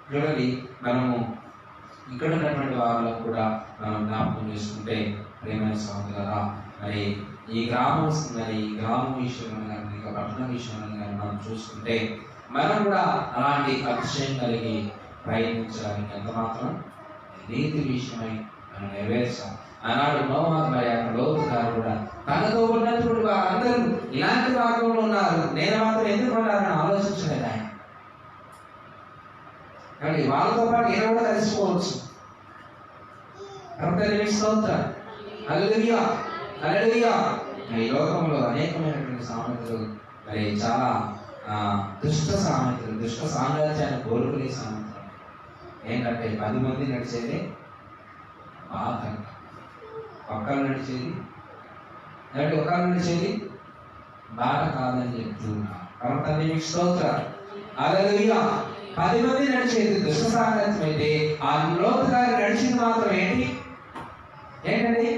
చూడండి, మనము ఇక్కడ ఉన్నటువంటి వారిలో కూడా మనం జ్ఞాపకం చేసుకుంటే ప్రేమైన సహోదరులారా, మరి ఈ గ్రామం విషయంలో కానీ పట్టణ విషయంలో కానీ మనం చూసుకుంటే మనం కూడా అలాంటి అతిశయం కలిగి ప్రయత్నించడానికి ఎంత మాత్రం నీతి విషయమై మనం నెరవేర్చాం. ఆనాడు నోవా మరి లోతు గారు కూడా తనతో ఉన్నటువంటి వారందరూ ఇలాంటి మార్గంలో ఉన్నారు, నేను మాత్రం ఎందుకు ఉన్నారని ఆలోచించలేదు ఆయన. కానీ వాళ్ళతో పాటు ఈయన కూడా కలిసిపోవచ్చు. ఈ లోకంలో అనేకమైనటువంటి సామెతలు, మరి చాలా దుష్ట సామెతలు, దుష్ట సామ్రాజ్యాన్ని కోరుకునే సామెతలు ఏంటంటే 10 మంది నడిచేది బాగా, పక్కన నడిచేది ఒకళ్ళు నడిచేది బాగా కాదని చెప్తున్నారు. కాబట్టి మీకు స్తోత్రం. హల్లెలూయా. 10 మంది నడిచేది దుష్ట సాంగత్యం అయితే, ఆ లోతు గారు నడిచింది మాత్రం ఏంటండి?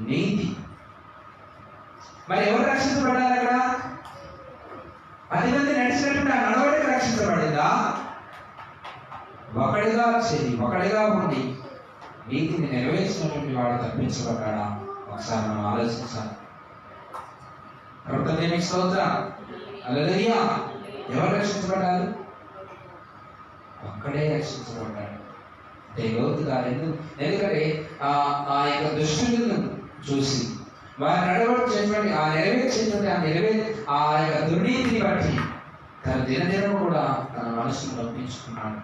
నీతి. మరి ఎవరు రక్షించబడ్డారు అక్కడ? 10 మంది నడిచినటువంటి ఆ నడవడిక రక్షించబడిందా? ఒకడిగా ఉండి నీతిని నెరవేర్చినటువంటి వాడు తప్పించబడ్డాడా? ఒకసారి మనం ఆలోచించాలి. ప్రభుదేవికి స్తోత్రం. హల్లెలూయా. ఎవరు రక్షించబడ్డారు? ఒక్కడే రక్షించబడ్డాడు. లోతు గారు ఎందుకంటే ఆ యొక్క దుష్టులను చూసి వారి నెరవేర్చేటువంటి ఆ యొక్క దుర్నీతిని బట్టి తన దినదినం కూడా తన మనసును నొప్పించుకున్నాడు.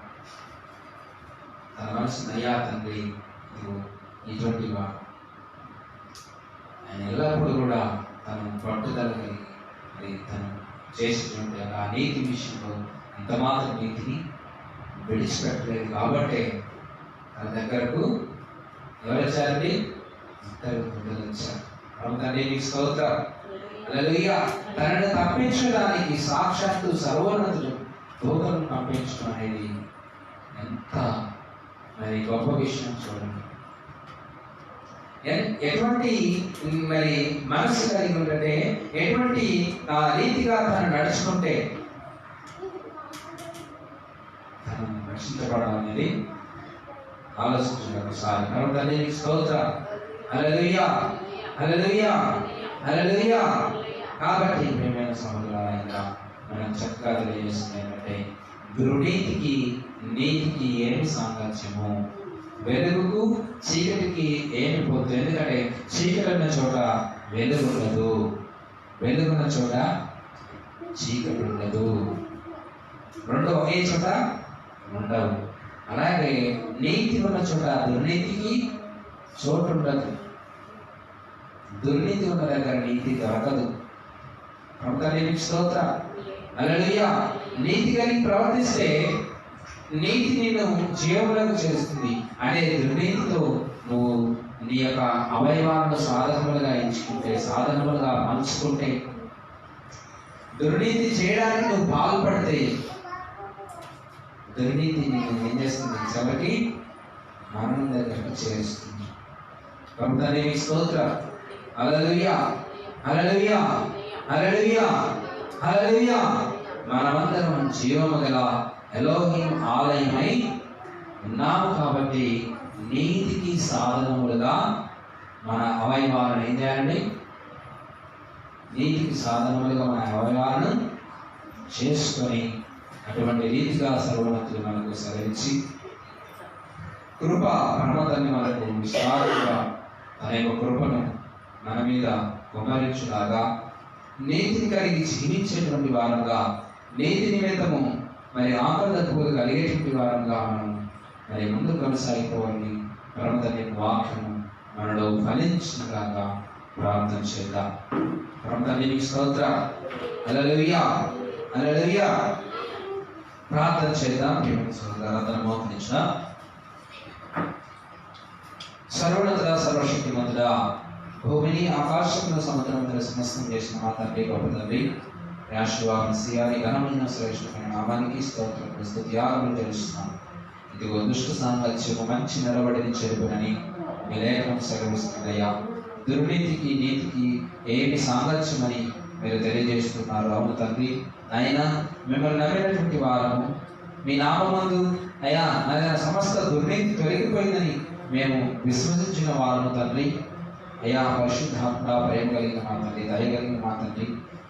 తన మనసు అయ్యా తండ్రి ఇటువంటి వాడు, ఆయన ఎల్లప్పుడూ కూడా తను పట్టుదల కలిగి తను చేసేటువంటి ఆ నీతి విషయంలో అంత మాత్రం నీతిని విడిచిపెట్టలేదు. కాబట్టి తన దగ్గరకు ఎవరు వచ్చారండి? ఇద్దరు బిడ్డలు వచ్చారు. ప్రభుదేవికి స్తోత్రం. హల్లెలూయా. తనను తప్పించడానికి సాక్షాత్తు సర్వోన్నతుడు దూతలను పంపించడం అనేది ఎంత మరి గొప్ప విషయం చూడండి. ఎటువంటి మరి మనసు కలిగి ఉంటే, ఎటువంటి రీతిగా తను నడుచుకుంటే తను రక్షించబడాలనేది ఆలోచించండి ఒకసారి. ప్రభుదేవికి స్తోత్రం. హల్లెలూయా. హల్లెలూయా. హల్లెలూయా. కాబట్టి ప్రియమైన సహోదరులారా, మనం చక్కగా తెలియజేస్తుంది ఏంటంటే, దుర్నీతికి నీతికి ఏమి సాంగత్యము? వెలుగుకు చీకటికి ఏమి పోతుంది? ఎందుకంటే చీకటి ఉన్న చోట వెలుగు ఉండదు, వెలుగున్న చోట చీకటి ఉండదు, రెండు ఒకే చోట ఉండవు. అలాగే నీతి ఉన్న చోట దుర్నీతికి చోటు ఉండదు, దుర్నీతి ఉన్న దగ్గర నీతి దొరకదు. ప్రభుత్వానికి స్తోత్రం. హల్లెలూయా. నీతి కలిగి ప్రవర్తిస్తే నీతి నిన్ను జీవములకు చేస్తుంది. అనే దుర్నీతితో నువ్వు నీ యొక్క అవయవాలను సాధనములుగా ఎంచుకుంటే, సాధనములుగా మలుచుకుంటే, దుర్నీతి చేయడానికి నువ్వు పాల్పడితే దుర్నీతి నిన్ను ఏం చేస్తుంది? చివరికి మరణం దగ్గరకు చేరుస్తుంది. ప్రభుత్వానికి స్తోత్రం. హల్లెలూయా, హల్లెలూయా, హల్లెలూయా, హల్లెలూయా. మనమందరం జీవము గల ఎలోహిం ఆలయమై ఉన్నాము కాబట్టి నీతికి సాధనములుగా మన అవయవాలను ఏం చేయాలి? నీతికి సాధనములుగా మన అవయవాలను చేసుకొని అటువంటి రీతిగా సర్వోన్నతులు మనకు సెలవించి కృప పరమతని మనకు విస్తారంగా తన యొక్క కృపను మన మీద కుమరించులాగా నీతిని కలిగి జీవించేటువంటి వారంగా, నీతి నిమిత్తము మరి ఆకలిదక్కువగా కలిగేటువంటి వారంగా మనం మరి ముందు కొనసాగిపోవాలి. పరమతని వాక్యము మనలో ఫలించినలాగా ప్రార్థన చేద్దాం. పరమతని స్తోత్రం. హల్లెలూయా, హల్లెలూయా. ప్రార్థన చేద్దాం. తన మోకరించిన సర్వోన్నతుడ, సర్వశక్తిమంతుడా, భూమిని ఆకాశంలో సముద్రములో సమస్తం చేసిన మా తండ్రి, గొప్ప తండ్రి, రాష్ట్రవాసి ఘనమైన శ్రేష్టమైన నామానికి స్తోత్రం స్తుతి ఆరాధనలు తెలుస్తున్నాం. ఇదిగో దుష్ట సాంగత్యము మంచి నిలబడిని చెరుపునని మీ లేఖనం సెలవిస్తుందయ్యా. దుర్నీతికి నీతికి ఏమి సాంగత్యమని మీరు తెలియజేస్తున్నారు. అవును తండ్రి, అయినా మిమ్మల్ని నమ్మినటువంటి వారము మీ నామందు అయ్యా సమస్త దుర్నీతి తొలగిపోయిందని మేము విశ్వసించిన వారము తండ్రి. అయ్యా పరిశుద్ధాత్మ, ప్రేమ కలిగిన మా తండ్రి, దయ కలిగిన మా తండ్రి,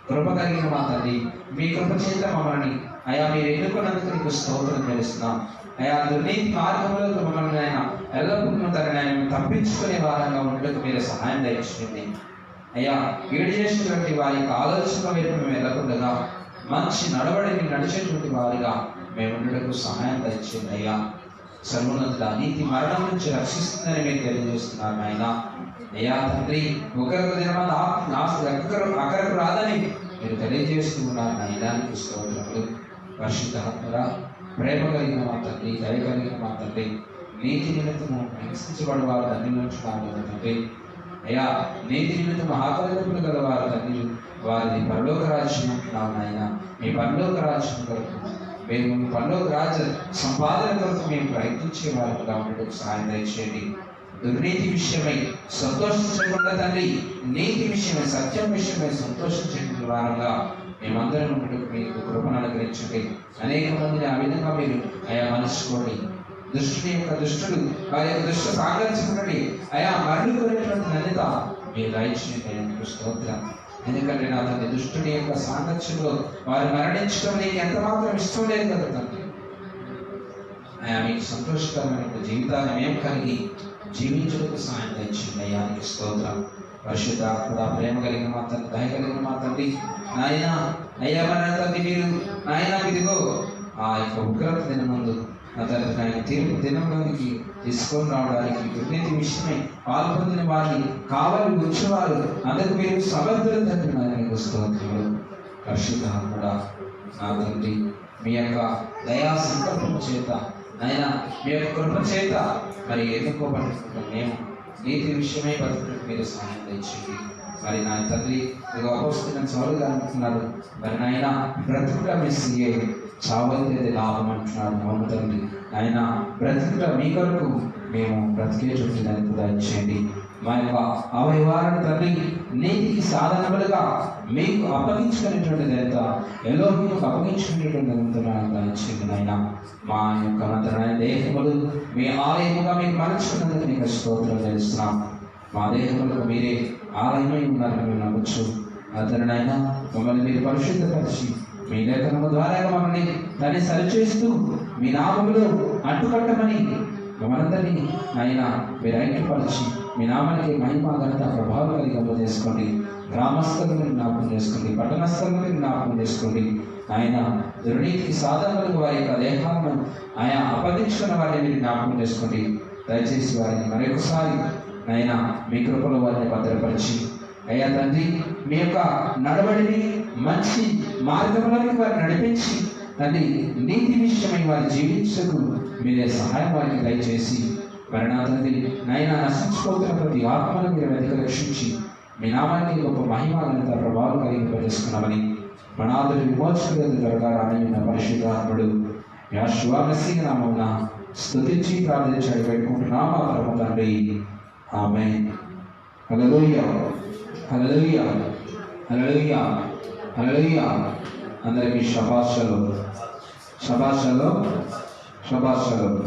కృప కలిగిన మా తండ్రి, మీ కృప చేత మమ్మల్ని అయ్యా మీరు ఎన్నుకున్నందుకు నీకు స్తోత్రం తెలుస్తున్నాం. అయ్యా దుర్నీతి మార్గంలో మమ్మల్ని ఆయన ఎల్లప్పుడూ తనని తప్పించుకునే వారంగా ఉండటకు మీరు సహాయం దయచేయండి. అయ్యా వీడు చేసినటువంటి వారి యొక్క ఆలోచన వైపు మేము వెళ్ళకుండా మంచి నడవడిని నడిచేటువంటి వారిగా మేము ఉండటకు సహాయం దయచేయండి. అయ్యా సర్వోన్నతుడ, నీతి మరణం నుంచి రక్షిస్తుందని మీరు తెలియజేస్తున్నారు ఆయన. అయ్యా తండ్రి, ఒకరికి దినమంది అక్కరకు రాదని మీరు తెలియజేస్తూ ఉన్నారు. నైనానికి స్తోత్రములు. పరిశుద్ధాత్మరా, ప్రేమ కలిగిన మా తండ్రి, దయ కలిగిన మా తండ్రి, నీతి నిమిత్తము హింసించబడి వారు తండ్రి నుంచి తండ్రి. అయ్యా నీతి నిమిత్తము ఆకలింపులు గల వారు తండ్రి, వారిని పరలోక రాజ్యం అంటున్నాం నాయన. మీ పరలోక రాజ్యం కొరకు మేము మీ పరలోక రాజ్య సంపాదన కొరకు మేము ప్రయత్నించే వారిగా ఉండటకు సహాయం దయచేయండి. దుర్నీతి విషయమై సంతోషించకుండా తండ్రి, నీతి విషయమై, సత్యం విషయమై సంతోషించే వారంగా మేమందరం ఉండటకు మీకు కృపను అనుగ్రహించండి. అనేక మందిని ఆ విధంగా మీరు అయా మలుచుకోండి. దుష్టుడు వారి యొక్క దుష్ట సాంగత్యం నుండి అయా మరలుకునేటువంటి ధన్యత మీరు దయచేయండి. స్తోత్రం. ఎందుకంటే నా తండ్రి, దుష్టుని యొక్క సాంగత్యంలో వారు మరణించడం నీకు ఎంత మాత్రం ఇష్టం లేదు కదా తండ్రి. అయా మీకు సంతోషకరమైన జీవితాన్ని మేము కలిగి జీవించడానికి సాయం తెచ్చింది. అయ్యానికి స్తోత్రం. పరిశుద్ధాత్మ, ప్రేమ కలిగిన మా తండ్రి, దయ కలిగిన మా తండ్రి, నాయన అయ్యా మన తండ్రి, మీరు నాయన ఇదిగో ఆ యొక్క ఉగ్రత దినమందు నా తండ్రి ఆయన తీర్పు దినంలోనికి తీసుకొని రావడానికి దుర్నీతి విషయమై పాల్పొందిన వారిని కావాలి వచ్చేవారు అందుకు మీరు సమర్థులు తండ్రి. నాయనకు స్తోత్రములు. పరిశుద్ధాత్మ నా తండ్రి, మీ యొక్క దయా సంకల్పం చేత ఆయన మీ యొక్క కృప చేత మరి ఎన్నుకోబడుతున్న మేము నీతి విషయమై బతుకులకు మీరు సహాయం తెచ్చింది. మరి నా తండ్రి అపోస్తున్న చౌలుగా అంటున్నాడు, మరి నాయన బ్రతుకుట మెస్సియే, చావైతే లాభం అంటున్నాడు. అవును తండ్రి, ఆయన బ్రతుకుట మీ కొరకు మేము బ్రతికే చుట్టినది కూడా ఇచ్చేయండి. మా యొక్క అవయవాలను తండ్రి నీతికి సాధనములుగా మీకు అప్పగించుకునేటువంటి ఎంత ఎలోహికు అప్పగించుకునేటువంటి ఇచ్చింది నాయన. మా యొక్క మంత్రమైన దేహములు మీ ఆలయముగా మీకు మలుచుకున్నందుకు నీకు స్తోత్రం చేస్తున్నాం. మా దేహములకు మీరే ఆలయమై ఉన్నారని మేము నమ్మచ్చు. అతను నాయన మమ్మల్ని మీరు పరిశుద్ధపరిచి మీ లేఖనము ద్వారా మమ్మల్ని దాన్ని సరిచేస్తూ మీ నామములో అడ్డుకట్టమని మనందరినీ ఆయన మీరు ఐక్యపరిచి మీ నామానికి మహిమ ఘనత ప్రభావం కలిగింపజేసుకోండి. గ్రామస్తులను జ్ఞాపకం చేసుకోండి, పట్టణస్థులను జ్ఞాపకం చేసుకోండి. ఆయన దుర్నీతికి సాధనలకు వారి యొక్క దేహాలను ఆయన అప్పగించుకున్న వారిని మీరు జ్ఞాపకం చేసుకోండి. దయచేసి వారిని మరొకసారి ఆయన మీ కృపలో వారిని భద్రపరిచి అయ్యా తండ్రి మీ యొక్క నడవడిని మంచి మార్గంలోకి వారిని నడిపించి తండ్రి నీతి విషయమై వారి జీవించకు మీరే సహాయం వారికి దయచేసి మరి నా తండ్రి నాయన నశించిపోతున్న ప్రతి ఆత్మను మీరు వెతికి రక్షించి మీ నామానికి గొప్ప మహిమ ఘనత ప్రభావం కలిగింపజేసుకున్నామని మనాదులు విమోచకుడు త్వరగా రానయ్యున్న పరిశుద్ధాత్ముడు యెహోవా మెస్సీయ నామమున స్తుతించి ప్రార్థించి పెట్టుకుంటున్నాం మా పరమ తండ్రి. ఆమేన్. హల్లెలూయా, హల్లెలూయా, హల్లెలూయా, హల్లెలూయా. అందరికీ శభాష్ షలోమ్, శభాష్ షలోమ్, శభాష్ షలోమ్.